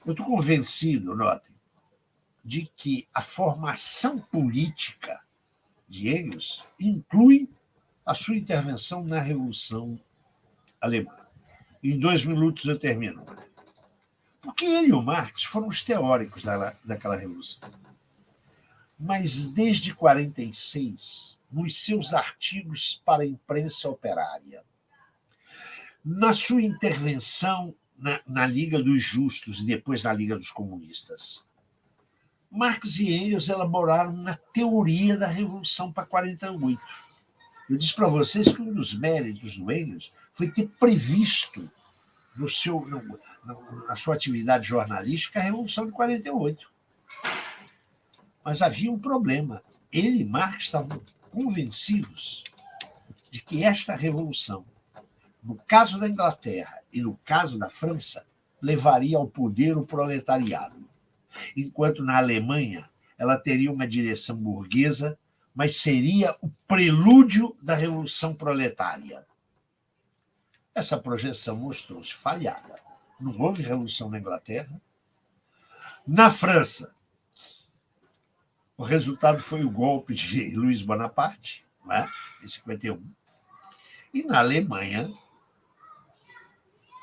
Eu estou convencido, notem, de que a formação política de Engels inclui a sua intervenção na Revolução Alemã. Em 2 minutos eu termino. Porque ele e o Marx foram os teóricos daquela Revolução. Mas desde 46, nos seus artigos para a imprensa operária, na sua intervenção na Liga dos Justos e depois na Liga dos Comunistas, Marx e Engels elaboraram uma teoria da Revolução para 48. Eu disse para vocês que um dos méritos do Engels foi ter previsto na sua atividade jornalística a Revolução de 48. Mas havia um problema. Ele e Marx estavam convencidos de que esta revolução, no caso da Inglaterra e no caso da França, levaria ao poder o proletariado, enquanto na Alemanha ela teria uma direção burguesa, mas seria o prelúdio da Revolução Proletária. Essa projeção mostrou-se falhada. Não houve revolução na Inglaterra. Na França, o resultado foi o golpe de Luiz Bonaparte, em 51. E na Alemanha,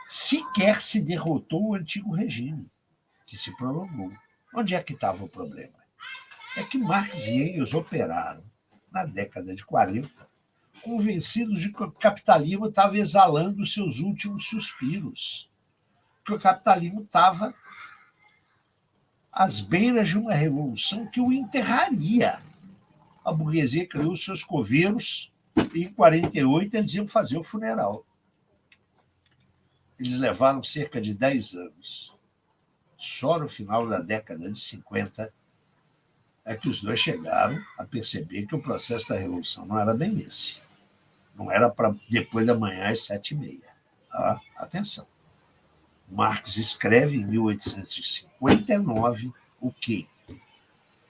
sequer se derrotou o antigo regime, que se prolongou. Onde é que estava o problema? É que Marx e Engels operaram, na década de 40, convencidos de que o capitalismo estava exalando os seus últimos suspiros, que o capitalismo estava às beiras de uma revolução que o enterraria. A burguesia criou seus coveiros e, em 48, eles iam fazer o funeral. Eles levaram cerca de 10 anos. Só no final da década de 50 é que os dois chegaram a perceber que o processo da revolução não era bem esse. Não era para depois da manhã às 7h30. Atenção. Marx escreve em 1859 o quê?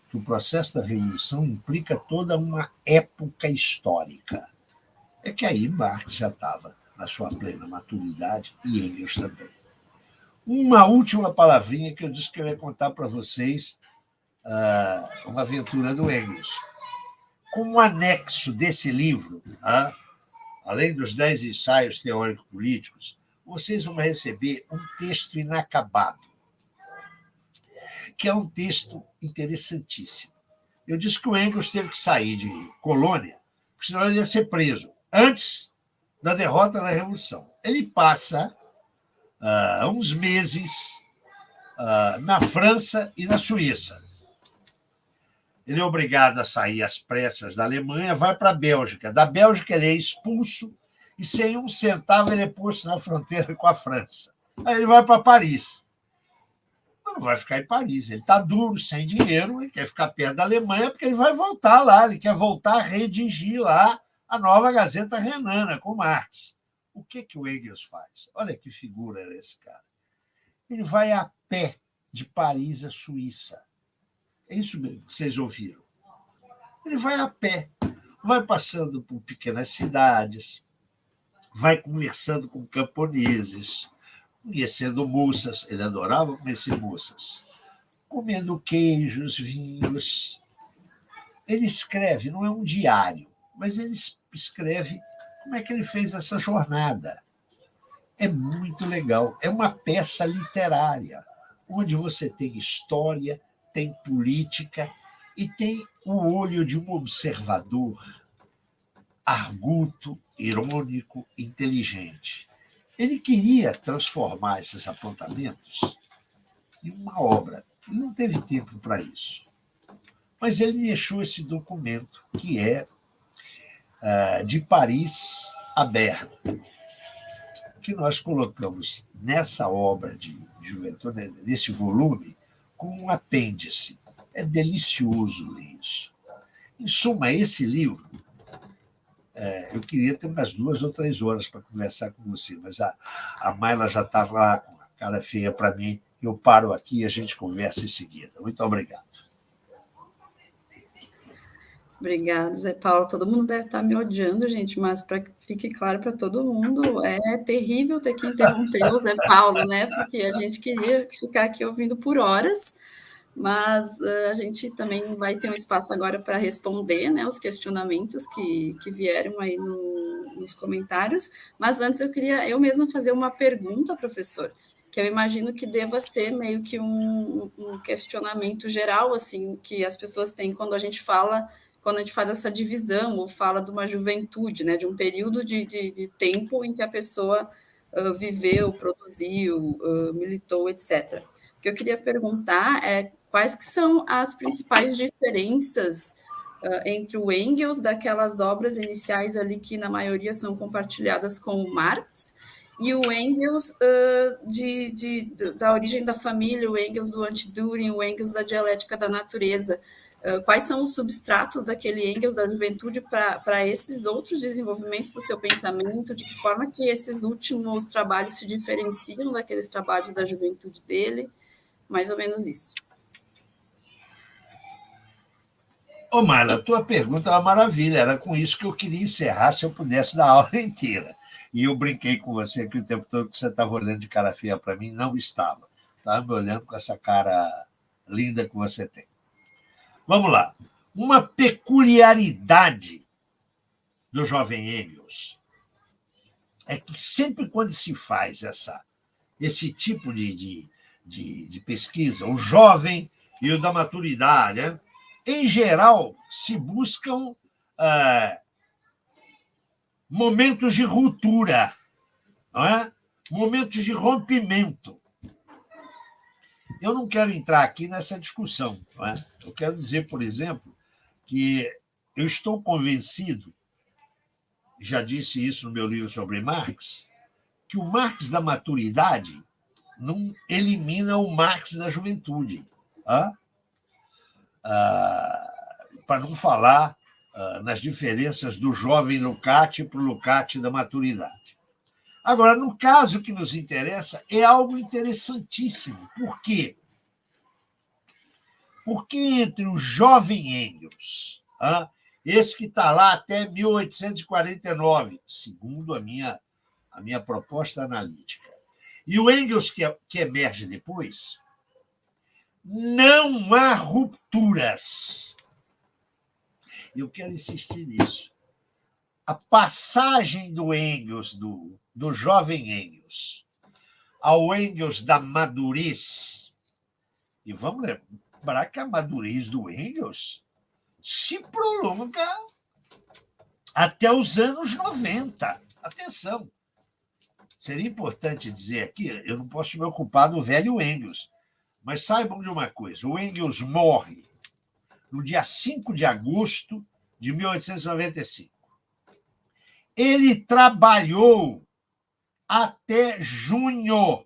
Que o processo da Revolução implica toda uma época histórica. É que aí Marx já estava na sua plena maturidade e Engels também. Uma última palavrinha que eu disse que eu ia contar para vocês, uma aventura do Engels. Como anexo desse livro, além dos 10 ensaios teórico-políticos, vocês vão receber um texto inacabado, que é um texto interessantíssimo. Eu disse que o Engels teve que sair de Colônia, porque senão ele ia ser preso, antes da derrota da Revolução. Ele passa uns meses na França e na Suíça. Ele é obrigado a sair às pressas da Alemanha, vai para a Bélgica. Da Bélgica ele é expulso e sem um centavo ele é posto na fronteira com a França. Aí ele vai para Paris. não vai ficar em Paris. Ele está duro, sem dinheiro, ele quer ficar perto da Alemanha, porque ele vai voltar lá, ele quer voltar a redigir lá a nova Gazeta Renana, com Marx. O que o Engels faz? Olha que figura era esse cara. Ele vai a pé de Paris à Suíça. É isso mesmo que vocês ouviram. Ele vai a pé, vai passando por pequenas cidades, vai conversando com camponeses, conhecendo moças, ele adorava conhecer moças, comendo queijos, vinhos. Ele escreve, não é um diário, mas ele escreve como é que ele fez essa jornada. É muito legal, é uma peça literária, onde você tem história, tem política e tem o olho de um observador arguto, irônico, inteligente. Ele queria transformar esses apontamentos em uma obra. Ele não teve tempo para isso. Mas ele deixou esse documento, que é de Paris a Berna, que nós colocamos nessa obra de juventude, nesse volume, como um apêndice. É delicioso ler isso. Em suma, esse livro, eu queria ter umas 2 ou 3 horas para conversar com você, mas a Mayla já está lá com a cara feia para mim. Eu paro aqui e a gente conversa em seguida. Muito obrigado. Obrigada, Zé Paulo. Todo mundo deve estar me odiando, gente, mas para que fique claro para todo mundo, é terrível ter que interromper o Zé Paulo, né? Porque a gente queria ficar aqui ouvindo por horas, mas a gente também vai ter um espaço agora para responder, né, os questionamentos que vieram aí nos comentários. Mas antes eu queria eu mesma fazer uma pergunta, professor, que eu imagino que deva ser meio que um questionamento geral, assim, que as pessoas têm quando a gente faz essa divisão ou fala de uma juventude, né, de um período de tempo em que a pessoa viveu, produziu, militou, etc. O que eu queria perguntar é quais que são as principais diferenças entre o Engels, daquelas obras iniciais ali que na maioria são compartilhadas com o Marx, e o Engels da origem da família, o Engels do anti-Dürer, o Engels da dialética da natureza. Quais são os substratos daquele Engels da juventude para esses outros desenvolvimentos do seu pensamento? De que forma que esses últimos trabalhos se diferenciam daqueles trabalhos da juventude dele? Mais ou menos isso. Ô, Marla, a tua pergunta é uma maravilha. Era com isso que eu queria encerrar, se eu pudesse dar a aula inteira. E eu brinquei com você aqui o tempo todo que você estava olhando de cara feia para mim. Não estava. Estava me olhando com essa cara linda que você tem. Vamos lá. Uma peculiaridade do jovem Engels é que sempre quando se faz esse tipo de pesquisa, o jovem e o da maturidade, né? Em geral, se buscam momentos de ruptura, não é? Momentos de rompimento. Eu não quero entrar aqui nessa discussão. Não é? Eu quero dizer, por exemplo, que eu estou convencido, já disse isso no meu livro sobre Marx, que o Marx da maturidade não elimina o Marx da juventude. Para não falar nas diferenças do jovem Lukács para o Lukács da maturidade. Agora, no caso que nos interessa, é algo interessantíssimo. Por quê? Porque entre o jovem Engels, esse que está lá até 1849, segundo a minha proposta analítica, e o Engels que emerge depois, não há rupturas. Eu quero insistir nisso. A passagem do Engels, do jovem Engels, ao Engels da madurez, e vamos lembrar que a madurez do Engels se prolonga até os anos 90. Atenção! Seria importante dizer aqui, eu não posso me ocupar do velho Engels, mas saibam de uma coisa, o Engels morre no dia 5 de agosto de 1895. Ele trabalhou até junho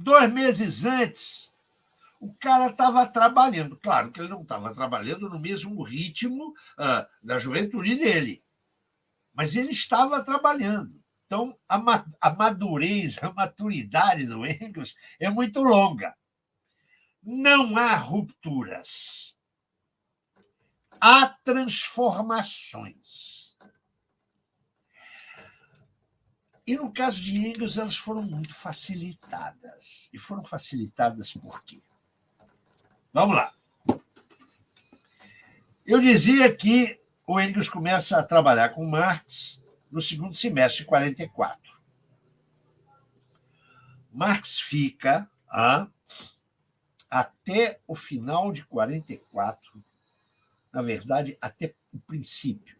2 meses antes, o cara estava trabalhando. Claro que ele não estava trabalhando no mesmo ritmo da juventude dele, mas ele estava trabalhando. Então, a madurez, a maturidade do Engels é muito longa. Não há rupturas. Há transformações. E no caso de Engels, elas foram muito facilitadas. E foram facilitadas por quê? Vamos lá. Eu dizia que o Engels começa a trabalhar com Marx no segundo semestre de 44. Marx fica até o final de 44, na verdade, até o princípio,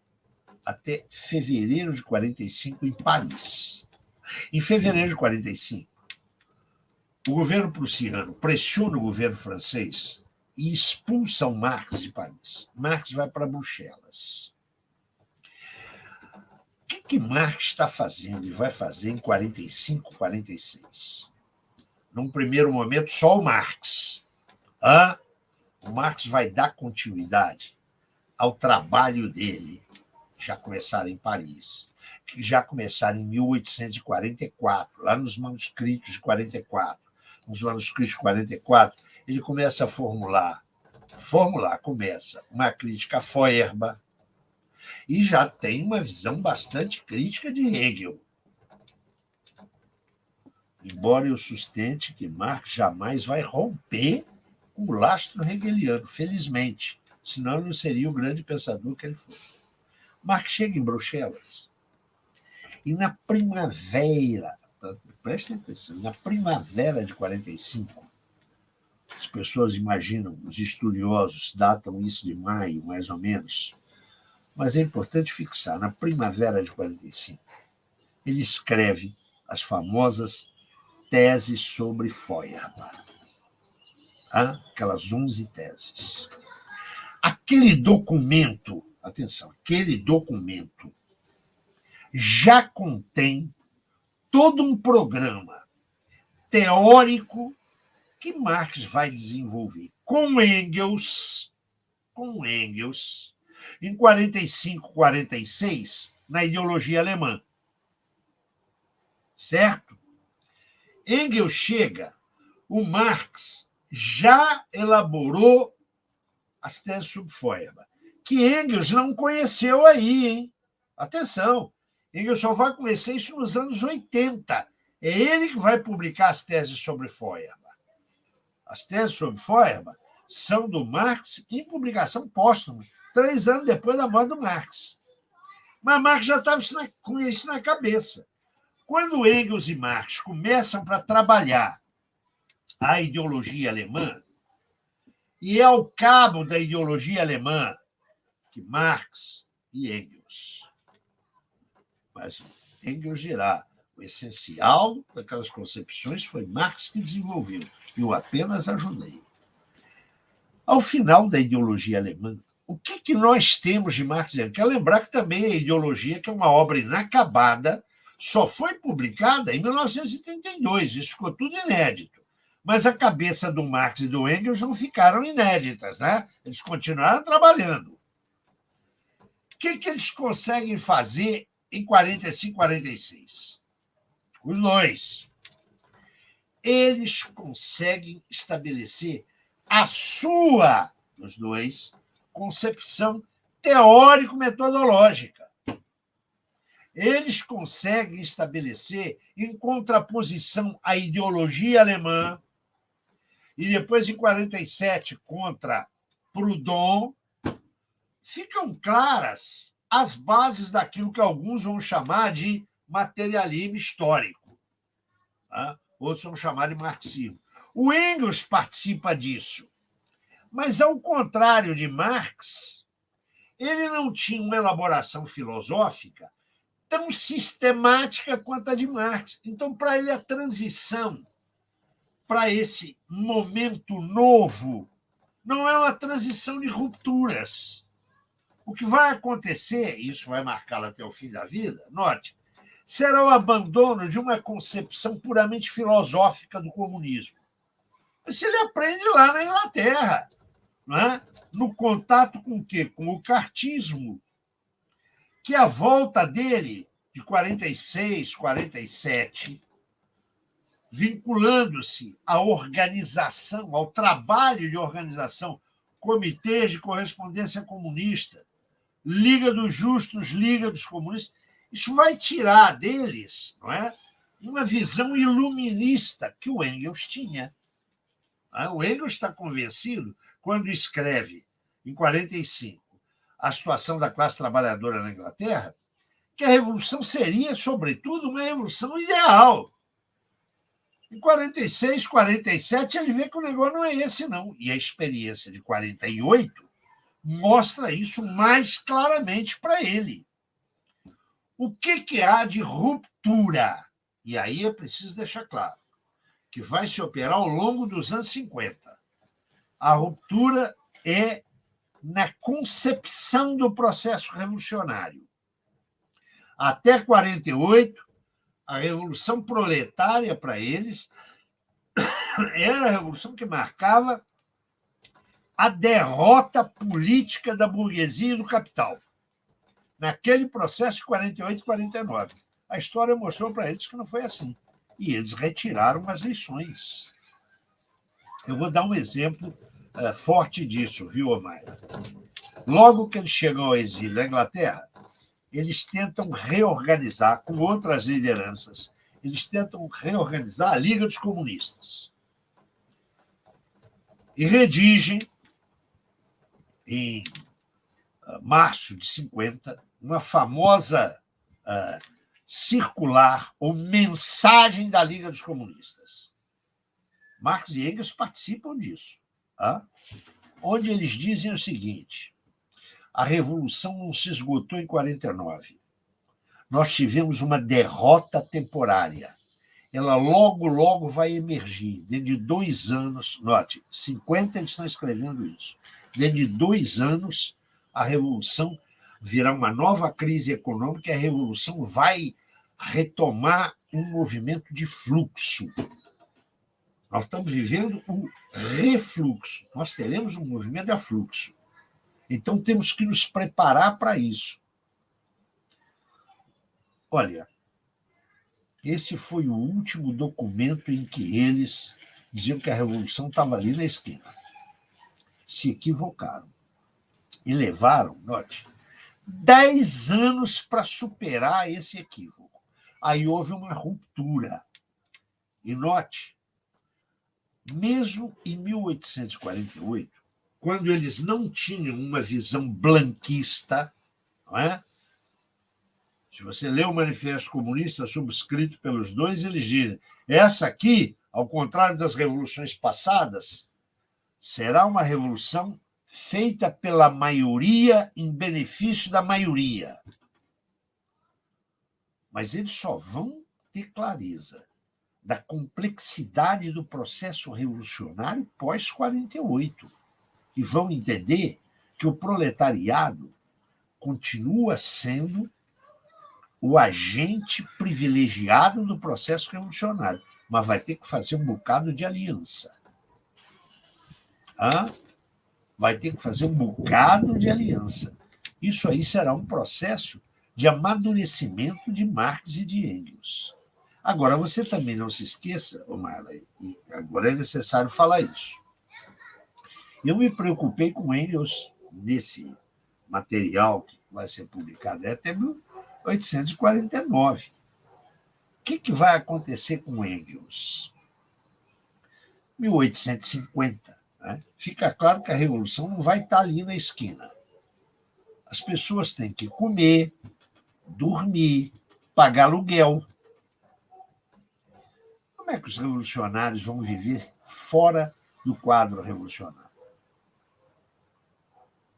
até fevereiro de 45, em Paris. Em fevereiro de 45, o governo prussiano pressiona o governo francês e expulsa o Marx de Paris. Marx vai para Bruxelas. O que Marx está fazendo e vai fazer em 45, 46? Num primeiro momento, só o Marx. O Marx vai dar continuidade ao trabalho dele, já começaram em Paris, que já começaram em 1844, lá nos manuscritos de 44. Nos manuscritos de 44, ele começa a começa uma crítica a Feuerbach, e já tem uma visão bastante crítica de Hegel. Embora eu sustente que Marx jamais vai romper com o lastro hegeliano, felizmente, senão ele não seria o grande pensador que ele foi. Marx chega em Bruxelas e na primavera, prestem atenção, na primavera de 45, as pessoas imaginam, os estudiosos datam isso de maio, mais ou menos, mas é importante fixar, na primavera de 45, ele escreve as famosas teses sobre Feuerbach. Aquelas 11 teses. Aquele documento, atenção, aquele documento já contém todo um programa teórico que Marx vai desenvolver com Engels, em 45, 46, na ideologia alemã. Certo? Engels chega, o Marx já elaborou as teses sobre Feuerbach, que Engels não conheceu aí, hein? Atenção, Engels só vai conhecer isso nos anos 80. É ele que vai publicar as teses sobre Feuerbach. As teses sobre Feuerbach são do Marx em publicação póstuma, 3 anos depois da morte do Marx. Mas Marx já estava com isso na cabeça. Quando Engels e Marx começam para trabalhar a ideologia alemã, e é ao cabo da ideologia alemã que Marx e Engels. Mas Engels dirá, o essencial daquelas concepções foi Marx que desenvolveu. Eu apenas ajudei. Ao final da ideologia alemã, o que nós temos de Marx e Engels? Quero lembrar que também a ideologia, que é uma obra inacabada, só foi publicada em 1932. Isso ficou tudo inédito. Mas a cabeça do Marx e do Engels não ficaram inéditas, né? Eles continuaram trabalhando. O que eles conseguem fazer em 45, 46? Os dois. Eles conseguem estabelecer a sua, os dois, concepção teórico-metodológica. Eles conseguem estabelecer, em contraposição à ideologia alemã, e depois, em 47, contra Proudhon, ficam claras as bases daquilo que alguns vão chamar de materialismo histórico. Outros vão chamar de marxismo. O Engels participa disso. Mas, ao contrário de Marx, ele não tinha uma elaboração filosófica tão sistemática quanto a de Marx. Então, para ele, a transição para esse momento novo não é uma transição de rupturas. O que vai acontecer, e isso vai marcá-lo até o fim da vida, note, será o abandono de uma concepção puramente filosófica do comunismo. Isso ele aprende lá na Inglaterra, não é? No contato com o quê? Com o cartismo, que a volta dele, de 46, 47, vinculando-se à organização, ao trabalho de organização, comitês de correspondência comunista, Liga dos Justos, Liga dos Comunistas, isso vai tirar deles, não é, uma visão iluminista que o Engels tinha. O Engels está convencido, quando escreve, em 45, a situação da classe trabalhadora na Inglaterra, que a revolução seria, sobretudo, uma revolução ideal. Em 46, 47, ele vê que o negócio não é esse, não. E a experiência de 48 mostra isso mais claramente para ele. O que há de ruptura? E aí é preciso deixar claro que vai se operar ao longo dos anos 50. A ruptura é na concepção do processo revolucionário. Até 48, a revolução proletária para eles era a revolução que marcava a derrota política da burguesia e do capital. Naquele processo de 48 e 49. A história mostrou para eles que não foi assim. E eles retiraram as lições. Eu vou dar um exemplo forte disso, viu, Omaira? Logo que eles chegam ao exílio na Inglaterra, eles tentam reorganizar, com outras lideranças, eles tentam reorganizar a Liga dos Comunistas. E redigem, em março de 50, uma famosa circular ou mensagem da Liga dos Comunistas. Marx e Engels participam disso, onde eles dizem o seguinte: a revolução não se esgotou em 49. Nós tivemos uma derrota temporária. Ela logo, logo vai emergir. Dentro de 2 anos, note, 50 eles estão escrevendo isso. Dentro de 2 anos, a revolução virá uma nova crise econômica e a revolução vai retomar um movimento de fluxo. Nós estamos vivendo um refluxo. Nós teremos um movimento de afluxo. Então, temos que nos preparar para isso. Olha, esse foi o último documento em que eles diziam que a revolução estava ali na esquina. Se equivocaram. E levaram, note, 10 anos para superar esse equívoco. Aí houve uma ruptura. E note, mesmo em 1848, quando eles não tinham uma visão blanquista, não é? Se você lê o Manifesto Comunista subscrito pelos dois, eles dizem: essa aqui, ao contrário das revoluções passadas, será uma revolução feita pela maioria em benefício da maioria. Mas eles só vão ter clareza da complexidade do processo revolucionário pós-48 e vão entender que o proletariado continua sendo o agente privilegiado do processo revolucionário, mas vai ter que fazer um bocado de aliança. Vai ter que fazer um bocado de aliança. Isso aí será um processo de amadurecimento de Marx e de Engels. Agora, você também não se esqueça, Omar, e agora é necessário falar isso. Eu me preocupei com Engels nesse material que vai ser publicado até 1849. O que vai acontecer com Engels? 1850. Né? Fica claro que a revolução não vai estar ali na esquina. As pessoas têm que comer, dormir, pagar aluguel. Como é que os revolucionários vão viver fora do quadro revolucionário?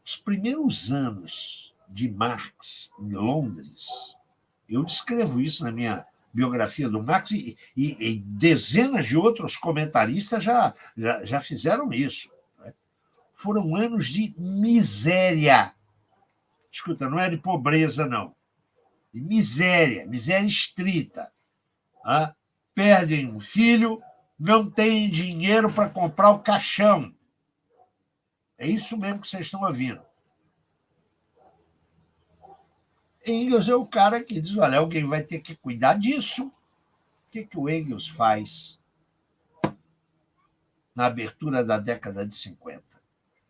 Os primeiros anos de Marx em Londres, eu descrevo isso na minha biografia do Marx e dezenas de outros comentaristas já fizeram isso. Né? Foram anos de miséria. Escuta, não é de pobreza, não. E miséria, miséria estrita. Ah, perdem um filho, não têm dinheiro para comprar o caixão. É isso mesmo que vocês estão ouvindo. Engels é o cara que diz, olha, alguém vai ter que cuidar disso. O que o Engels faz na abertura da década de 50?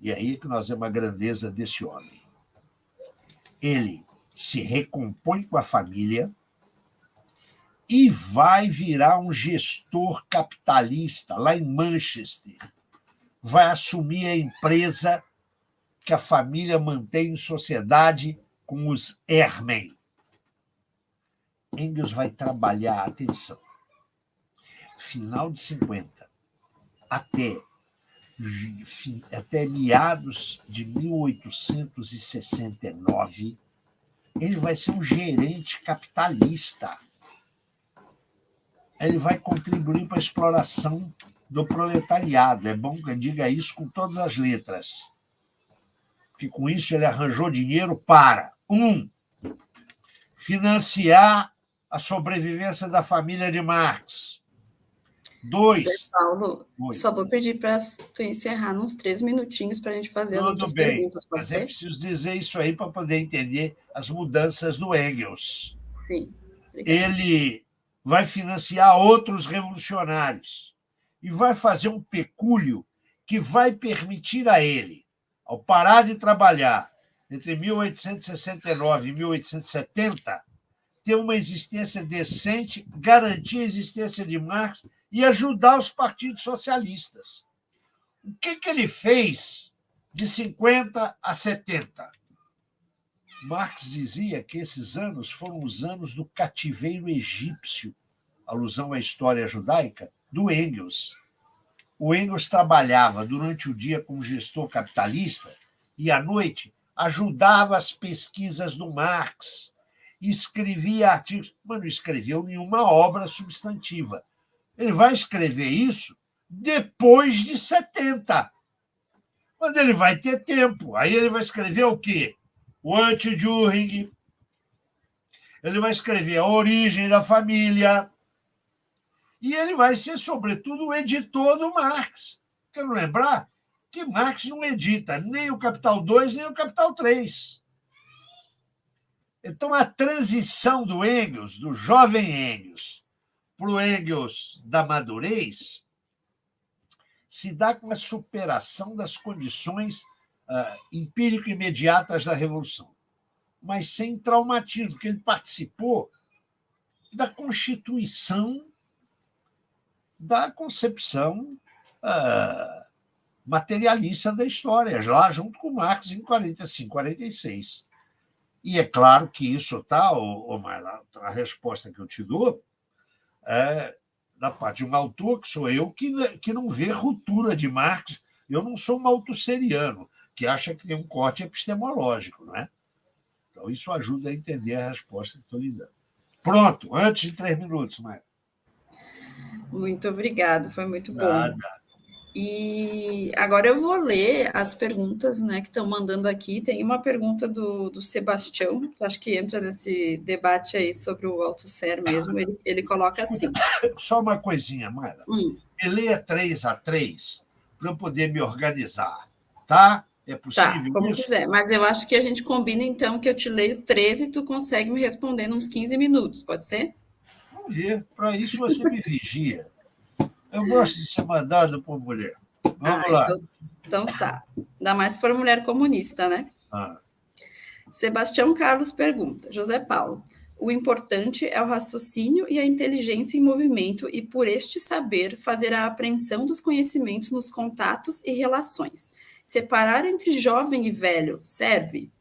E é aí que nós vemos a grandeza desse homem. Ele se recompõe com a família e vai virar um gestor capitalista lá em Manchester. Vai assumir a empresa que a família mantém em sociedade com os Ehrman. Engels vai trabalhar, atenção, final de 50 até meados de 1869, ele vai ser um gerente capitalista. Ele vai contribuir para a exploração do proletariado. É bom que eu diga isso com todas as letras. Porque com isso ele arranjou dinheiro para, financiar a sobrevivência da família de Marx. Zé Paulo, só vou pedir para tu encerrar uns 3 minutinhos para a gente fazer as outras perguntas, pode ser? Mas é preciso dizer isso aí para poder entender as mudanças do Engels. Sim. Obrigada. Ele vai financiar outros revolucionários e vai fazer um pecúlio que vai permitir a ele, ao parar de trabalhar entre 1869 e 1870, ter uma existência decente, garantir a existência de Marx e ajudar os partidos socialistas. O que ele fez de 50 a 70? Marx dizia que esses anos foram os anos do cativeiro egípcio, alusão à história judaica, do Engels. O Engels trabalhava durante o dia como gestor capitalista e, à noite, ajudava as pesquisas do Marx, escrevia artigos, mas não escreveu nenhuma obra substantiva. Ele vai escrever isso depois de 70, quando ele vai ter tempo. Aí ele vai escrever o quê? O Anti-Dühring, ele vai escrever A Origem da Família, e ele vai ser, sobretudo, o editor do Marx. Quero lembrar que Marx não edita nem o Capital 2, nem o Capital 3. Então, a transição do Engels, do jovem Engels, para o Engels da madurez, se dá com a superação das condições empírico-imediatas da Revolução, mas sem traumatismo, porque ele participou da constituição da concepção materialista da história, lá junto com Marx em 45, 46. E é claro que isso está, a resposta que eu te dou, da parte de um autor, que sou eu, que não vê ruptura de Marx. Eu não sou malthusseriano, que acha que tem um corte epistemológico, não é? Então, isso ajuda a entender a resposta que estou lhe dando. Pronto, antes de 3 minutos, Maia. Muito obrigado, foi muito bom. Nada. E agora eu vou ler as perguntas, né, que estão mandando aqui. Tem uma pergunta do Sebastião, que acho que entra nesse debate aí sobre o Althusser mesmo. Ele coloca assim. Só uma coisinha, Mayra. Me leia 3x3 para eu poder me organizar, tá? É possível? Tá, como isso? quiser. Mas eu acho que a gente combina, então, que eu te leio 13 e tu consegue me responder nos 15 minutos, pode ser? Vamos ver. Para isso você me vigia. Eu gosto de ser mandado por mulher. Vamos lá. Então tá. Ainda mais se for mulher comunista, né? Sebastião Carlos pergunta, José Paulo, o importante é o raciocínio e a inteligência em movimento e, por este saber, fazer a apreensão dos conhecimentos nos contatos e relações. Separar entre jovem e velho serve?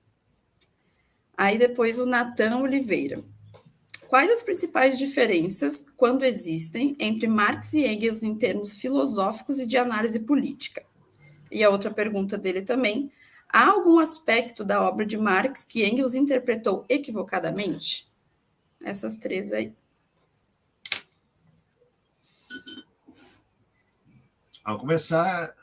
Aí depois o Natan Oliveira. Quais as principais diferenças, quando existem, entre Marx e Engels em termos filosóficos e de análise política? E a outra pergunta dele também, há algum aspecto da obra de Marx que Engels interpretou equivocadamente? Essas 3 aí. Vamos começar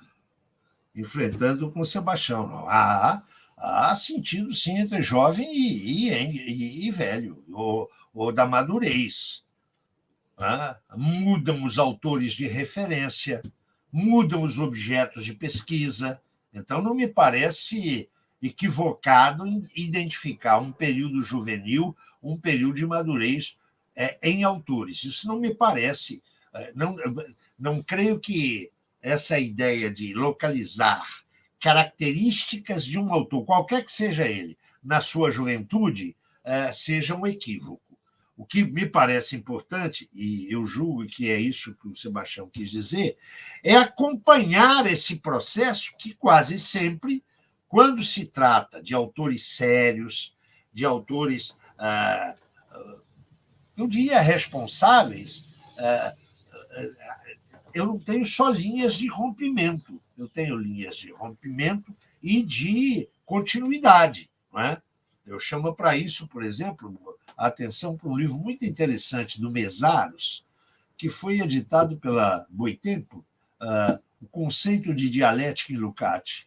enfrentando com o Sebastião. Há Há sentido, sim, entre jovem e velho, ou da madurez. Né? Mudam os autores de referência, mudam os objetos de pesquisa. Então, não me parece equivocado em identificar um período juvenil, um período de madurez em autores. Isso não me parece. Não creio que essa ideia de localizar características de um autor, qualquer que seja ele, na sua juventude, seja um equívoco. O que me parece importante, e eu julgo que é isso que o Sebastião quis dizer, é acompanhar esse processo que quase sempre, quando se trata de autores sérios, de autores, eu diria, responsáveis, eu não tenho só linhas de rompimento, eu tenho linhas de rompimento e de continuidade. Não é? Eu chamo para isso, por exemplo, a atenção para um livro muito interessante do Mesaros, que foi editado pela Boitempo, O Conceito de Dialética em Lukács,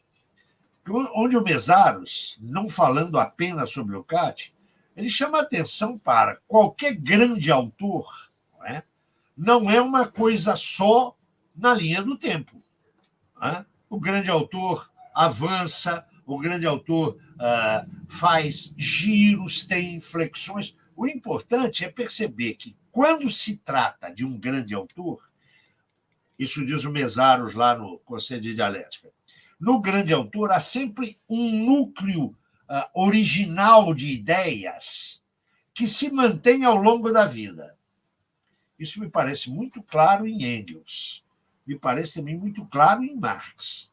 onde o Mesaros, não falando apenas sobre Lukács, ele chama a atenção para qualquer grande autor, não é uma coisa só na linha do tempo. O grande autor avança, o grande autor faz giros, tem inflexões. O importante é perceber que, quando se trata de um grande autor, isso diz o Mesaros lá no Conceito de Dialética, no grande autor há sempre um núcleo original de ideias que se mantém ao longo da vida. Isso me parece muito claro em Engels, me parece também muito claro em Marx.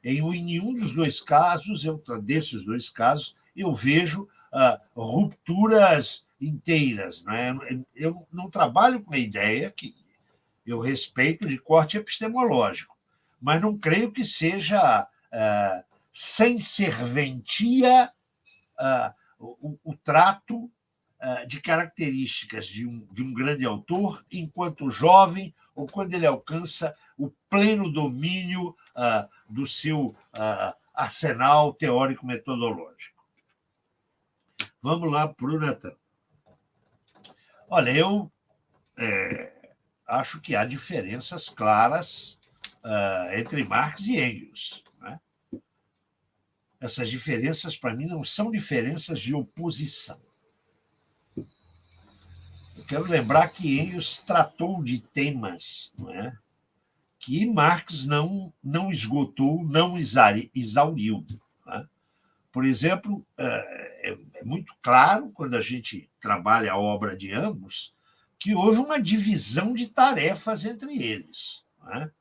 Em nenhum dos dois casos, desses dois casos, eu vejo rupturas inteiras. Eu não trabalho com a ideia que eu respeito de corte epistemológico, mas não creio que seja sem serventia o trato de características de um grande autor enquanto jovem ou quando ele alcança o pleno domínio do seu arsenal teórico-metodológico. Vamos lá para o Natan. Olha, eu acho que há diferenças claras entre Marx e Engels. Né? Essas diferenças, para mim, não são diferenças de oposição. Eu quero lembrar que Engels tratou de temas, não é? Que Marx não esgotou, não exauriu. Né? Por exemplo, é muito claro, quando a gente trabalha a obra de ambos, que houve uma divisão de tarefas entre eles. Né?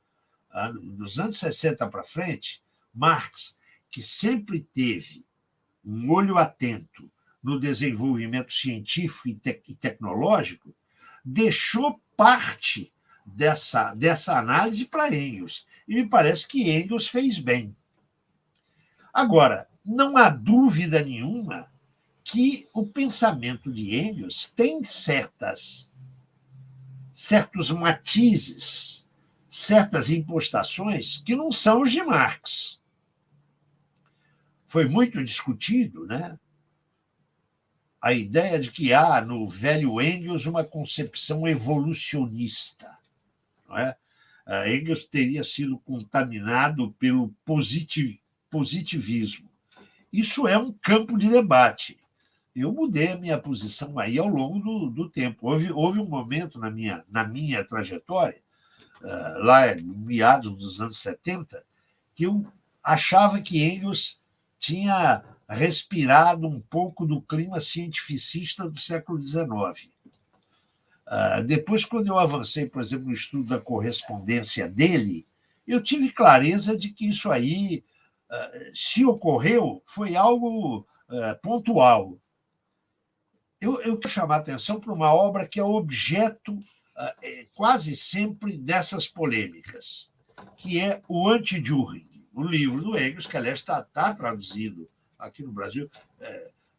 Dos anos 60 para frente, Marx, que sempre teve um olho atento no desenvolvimento científico e tecnológico, deixou parte dessa análise para Engels. E me parece que Engels fez bem. Agora, não há dúvida nenhuma que o pensamento de Engels tem certos matizes, certas impostações que não são os de Marx. Foi muito discutido, né? A ideia de que há no velho Engels uma concepção evolucionista. Não é? Engels teria sido contaminado pelo positivismo. Isso é um campo de debate. Eu mudei a minha posição aí ao longo do tempo. Houve um momento na minha trajetória, lá no meados dos anos 70, que eu achava que Engels tinha respirado um pouco do clima cientificista do século XIX. Depois, quando eu avancei, por exemplo, no estudo da correspondência dele, eu tive clareza de que isso aí, se ocorreu, foi algo pontual. Eu quero chamar a atenção para uma obra que é objeto quase sempre dessas polêmicas, que é o Anti-Dühring, um livro do Engels, que, aliás, está traduzido aqui no Brasil.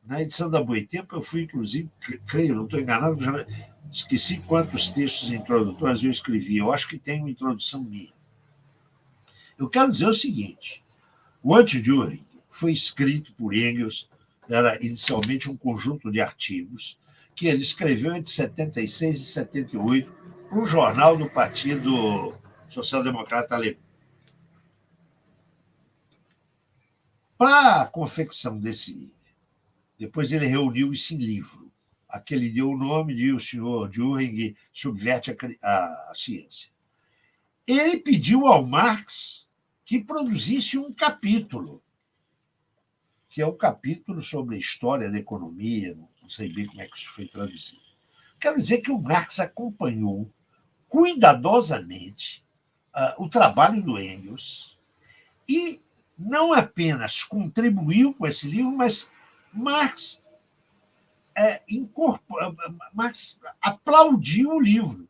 Na edição da Boitempo, eu fui, inclusive, creio, não estou enganado, já esqueci quantos textos introdutórios eu escrevi. Eu acho que tem uma introdução minha. Eu quero dizer o seguinte: o Anti-Dühring foi escrito por Engels, era inicialmente um conjunto de artigos que ele escreveu entre 76 e 78 para um jornal do Partido Social-Democrata Alemão. Para a confecção desse... Depois ele reuniu isso em livro. Aquele deu o nome de O Senhor Dühring Subverte a Ciência. Ele pediu ao Marx que produzisse um capítulo, que é o capítulo sobre a história da economia, não sei bem como é que isso foi traduzido. Quero dizer que o Marx acompanhou cuidadosamente o trabalho do Engels e não apenas contribuiu com esse livro, mas Marx aplaudiu o livro.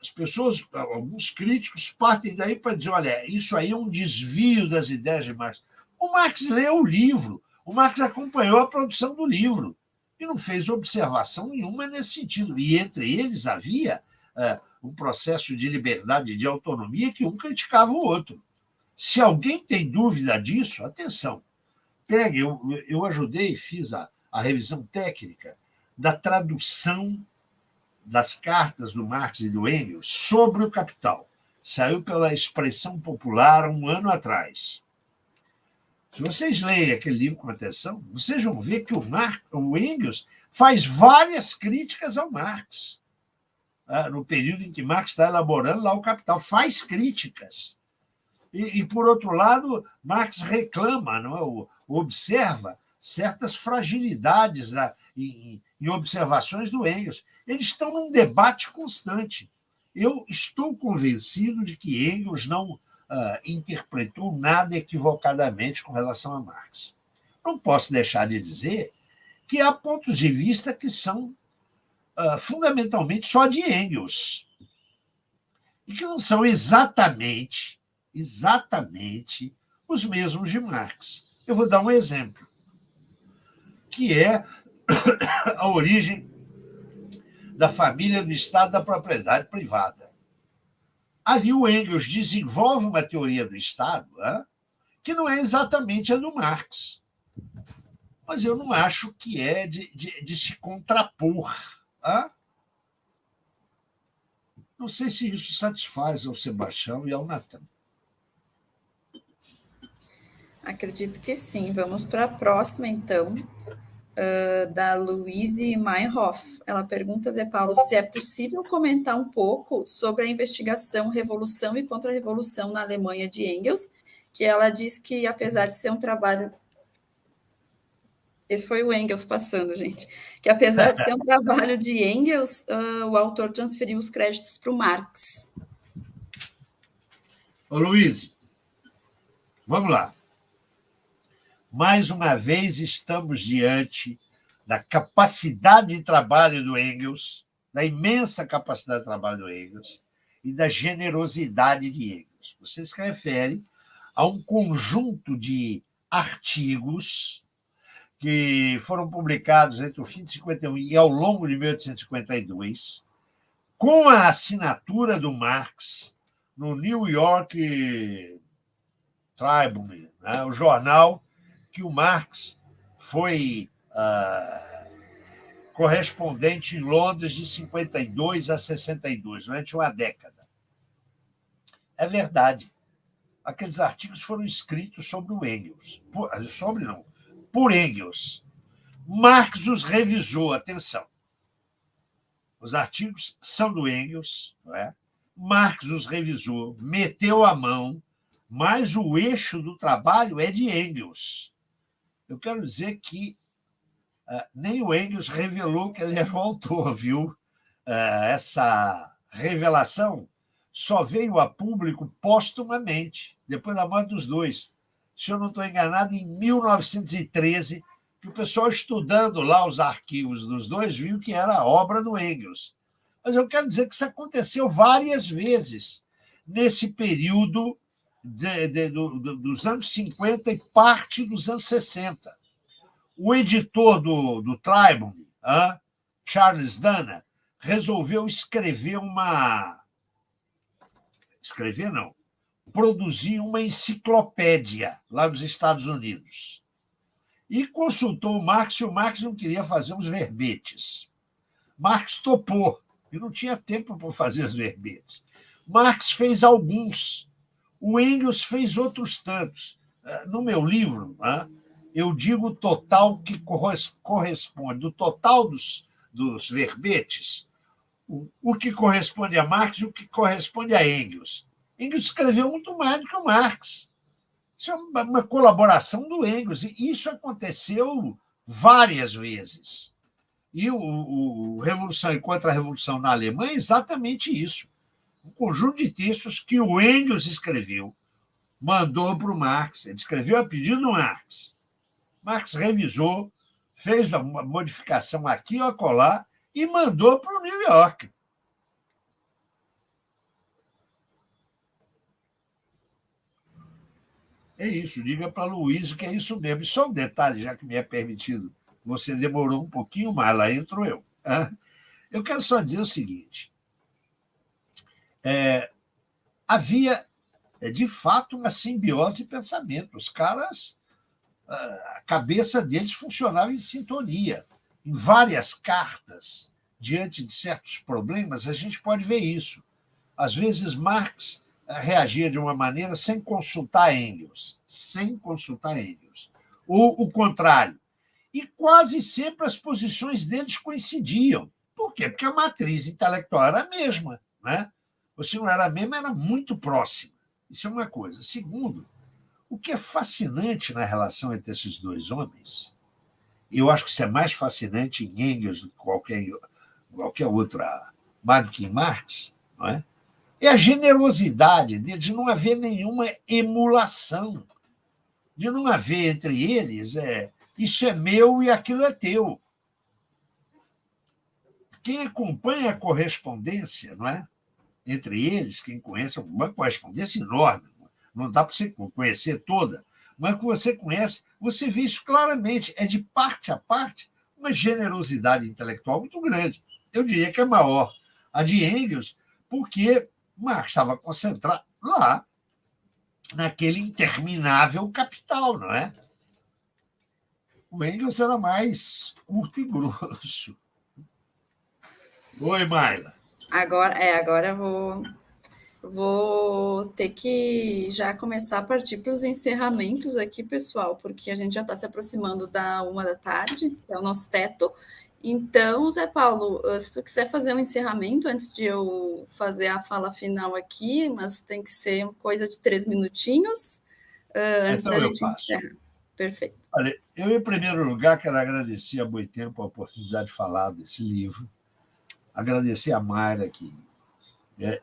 As pessoas, alguns críticos, partem daí para dizer, olha, isso aí é um desvio das ideias de Marx. O Marx leu o livro, o Marx acompanhou a produção do livro e não fez observação nenhuma nesse sentido. E entre eles havia um processo de liberdade, de autonomia, que um criticava o outro. Se alguém tem dúvida disso, atenção, pegue, eu ajudei, fiz a revisão técnica da tradução das cartas do Marx e do Engels sobre o Capital. Saiu pela Expressão Popular 1 ano atrás. Se vocês lerem aquele livro com atenção, vocês vão ver que o Engels faz várias críticas ao Marx. No período em que Marx está elaborando lá o Capital, faz críticas. E por outro lado, Marx reclama, não é? Observa certas fragilidades em observações do Engels. Eles estão num debate constante. Eu estou convencido de que Engels não interpretou nada equivocadamente com relação a Marx. Não posso deixar de dizer que há pontos de vista que são fundamentalmente só de Engels e que não são exatamente os mesmos de Marx. Eu vou dar um exemplo, que é a origem da família no estado da propriedade privada. Ali o Engels desenvolve uma teoria do Estado que não é exatamente a do Marx, mas eu não acho que é de se contrapor. Não sei se isso satisfaz ao Sebastião e ao Natan. Acredito que sim. Vamos para a próxima, então, da Louise Meinhof. Ela pergunta, Zé Paulo, se é possível comentar um pouco sobre a investigação Revolução e Contra-Revolução na Alemanha de Engels, que ela diz que, apesar de ser um trabalho... Esse foi o Engels passando, gente. Que, apesar de ser um trabalho de Engels, o autor transferiu os créditos para o Marx. Ô, Luiz, vamos lá. Mais uma vez, estamos diante da capacidade de trabalho do Engels, da imensa capacidade de trabalho do Engels e da generosidade de Engels. Você se refere a um conjunto de artigos que foram publicados entre o fim de 51 e ao longo de 1852, com a assinatura do Marx no New York Tribune, né, o jornal que o Marx foi correspondente em Londres de 52 a 62, durante uma década. É verdade. Aqueles artigos foram escritos sobre o Engels. Por Engels. Marx os revisou, atenção. Os artigos são do Engels, não é? Marx os revisou, meteu a mão, mas o eixo do trabalho é de Engels. Eu quero dizer que nem o Engels revelou que ele era o autor, viu? Essa revelação só veio a público póstumamente, depois da morte dos dois. Se eu não estou enganado, em 1913, que o pessoal estudando lá os arquivos dos dois viu que era obra do Engels. Mas eu quero dizer que isso aconteceu várias vezes nesse período dos anos 50 e parte dos anos 60. O editor do Tribune, Charles Dana, resolveu escrever produzir uma enciclopédia lá nos Estados Unidos. E consultou o Marx, e o Marx não queria fazer uns verbetes. Marx topou, e não tinha tempo para fazer os verbetes. Marx fez alguns, o Engels fez outros tantos. No meu livro, eu digo o total que corresponde, do total dos verbetes, o que corresponde a Marx e o que corresponde a Engels. Engels escreveu muito mais do que o Marx. Isso é uma colaboração do Engels, e isso aconteceu várias vezes. E o Revolução e Contra-Revolução na Alemanha é exatamente isso. Um conjunto de textos que o Engels escreveu, mandou para o Marx. Ele escreveu a pedido do Marx. Marx revisou, fez uma modificação aqui ou acolá e mandou para o New York. É isso, diga para a Luísa que é isso mesmo. E só um detalhe, já que me é permitido, você demorou um pouquinho mais, lá entro eu. Eu quero só dizer o seguinte: havia, de fato, uma simbiose de pensamento. Os caras, a cabeça deles funcionava em sintonia. Em várias cartas, diante de certos problemas, a gente pode ver isso. Às vezes, Marx reagia de uma maneira sem consultar Engels. Ou o contrário. E quase sempre as posições deles coincidiam. Por quê? Porque a matriz intelectual era a mesma. Né? Ou se não era a mesma, era muito próxima. Isso é uma coisa. Segundo, o que é fascinante na relação entre esses dois homens, eu acho que isso é mais fascinante em Engels do que qualquer outra, mais do que em Marx, não é? É a generosidade de não haver nenhuma emulação, de não haver entre eles isso é meu e aquilo é teu. Quem acompanha a correspondência, não é? Entre eles, quem conhece, uma correspondência enorme, não dá para você conhecer toda, mas que você conhece, você vê isso claramente, é de parte a parte uma generosidade intelectual muito grande. Eu diria que é maior a de Engels, porque Marx estava concentrado lá, naquele interminável capital, não é? O Engels era mais curto e grosso. Oi, Maila. Agora eu vou ter que já começar a partir para os encerramentos aqui, pessoal, porque a gente já está se aproximando da 1 da tarde, que é o nosso teto. Então, Zé Paulo, se tu quiser fazer um encerramento antes de eu fazer a fala final aqui, mas tem que ser coisa de 3 minutinhos, antes Então da eu gente faço. encerrar. Perfeito. Olha, eu, em primeiro lugar, quero agradecer a Boitempo a oportunidade de falar desse livro, agradecer a Mayra, que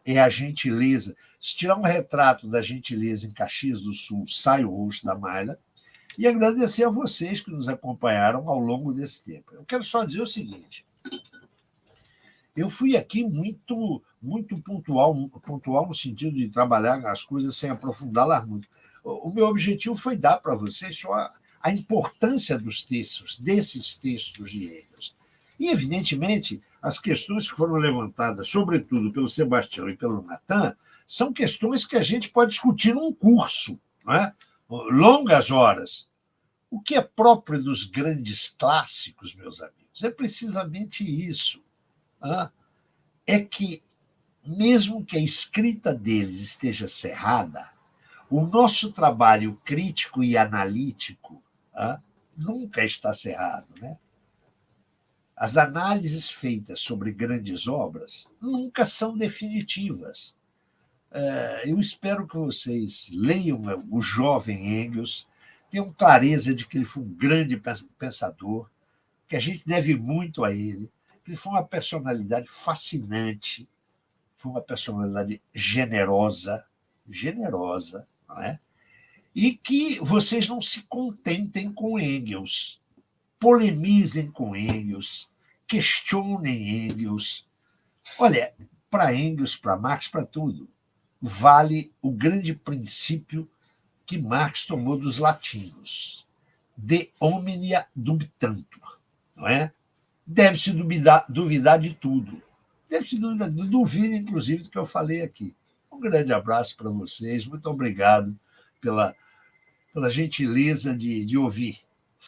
é a gentileza. Se tirar um retrato da gentileza em Caxias do Sul, sai o rosto da Mayra, e agradecer a vocês que nos acompanharam ao longo desse tempo. Eu quero só dizer o seguinte: eu fui aqui muito pontual no sentido de trabalhar as coisas sem aprofundá-las muito. O meu objetivo foi dar para vocês só a importância dos textos, desses textos de Engels. E, evidentemente, as questões que foram levantadas, sobretudo pelo Sebastião e pelo Natan, são questões que a gente pode discutir num curso, não é? Longas horas. O que é próprio dos grandes clássicos, meus amigos, é precisamente isso. É que, mesmo que a escrita deles esteja cerrada, o nosso trabalho crítico e analítico nunca está cerrado. Né? As análises feitas sobre grandes obras nunca são definitivas. Eu espero que vocês leiam o jovem Engels, tenham clareza de que ele foi um grande pensador, que a gente deve muito a ele, que ele foi uma personalidade fascinante, foi uma personalidade generosa, não é? E que vocês não se contentem com Engels, polemizem com Engels, questionem Engels. Olha, para Engels, para Marx, para tudo, vale o grande princípio que Marx tomou dos latinos, de omnia dubtantur, não é? Deve-se duvidar de tudo. Deve-se duvidar, duvida, inclusive, do que eu falei aqui. Um grande abraço para vocês, muito obrigado pela gentileza de ouvir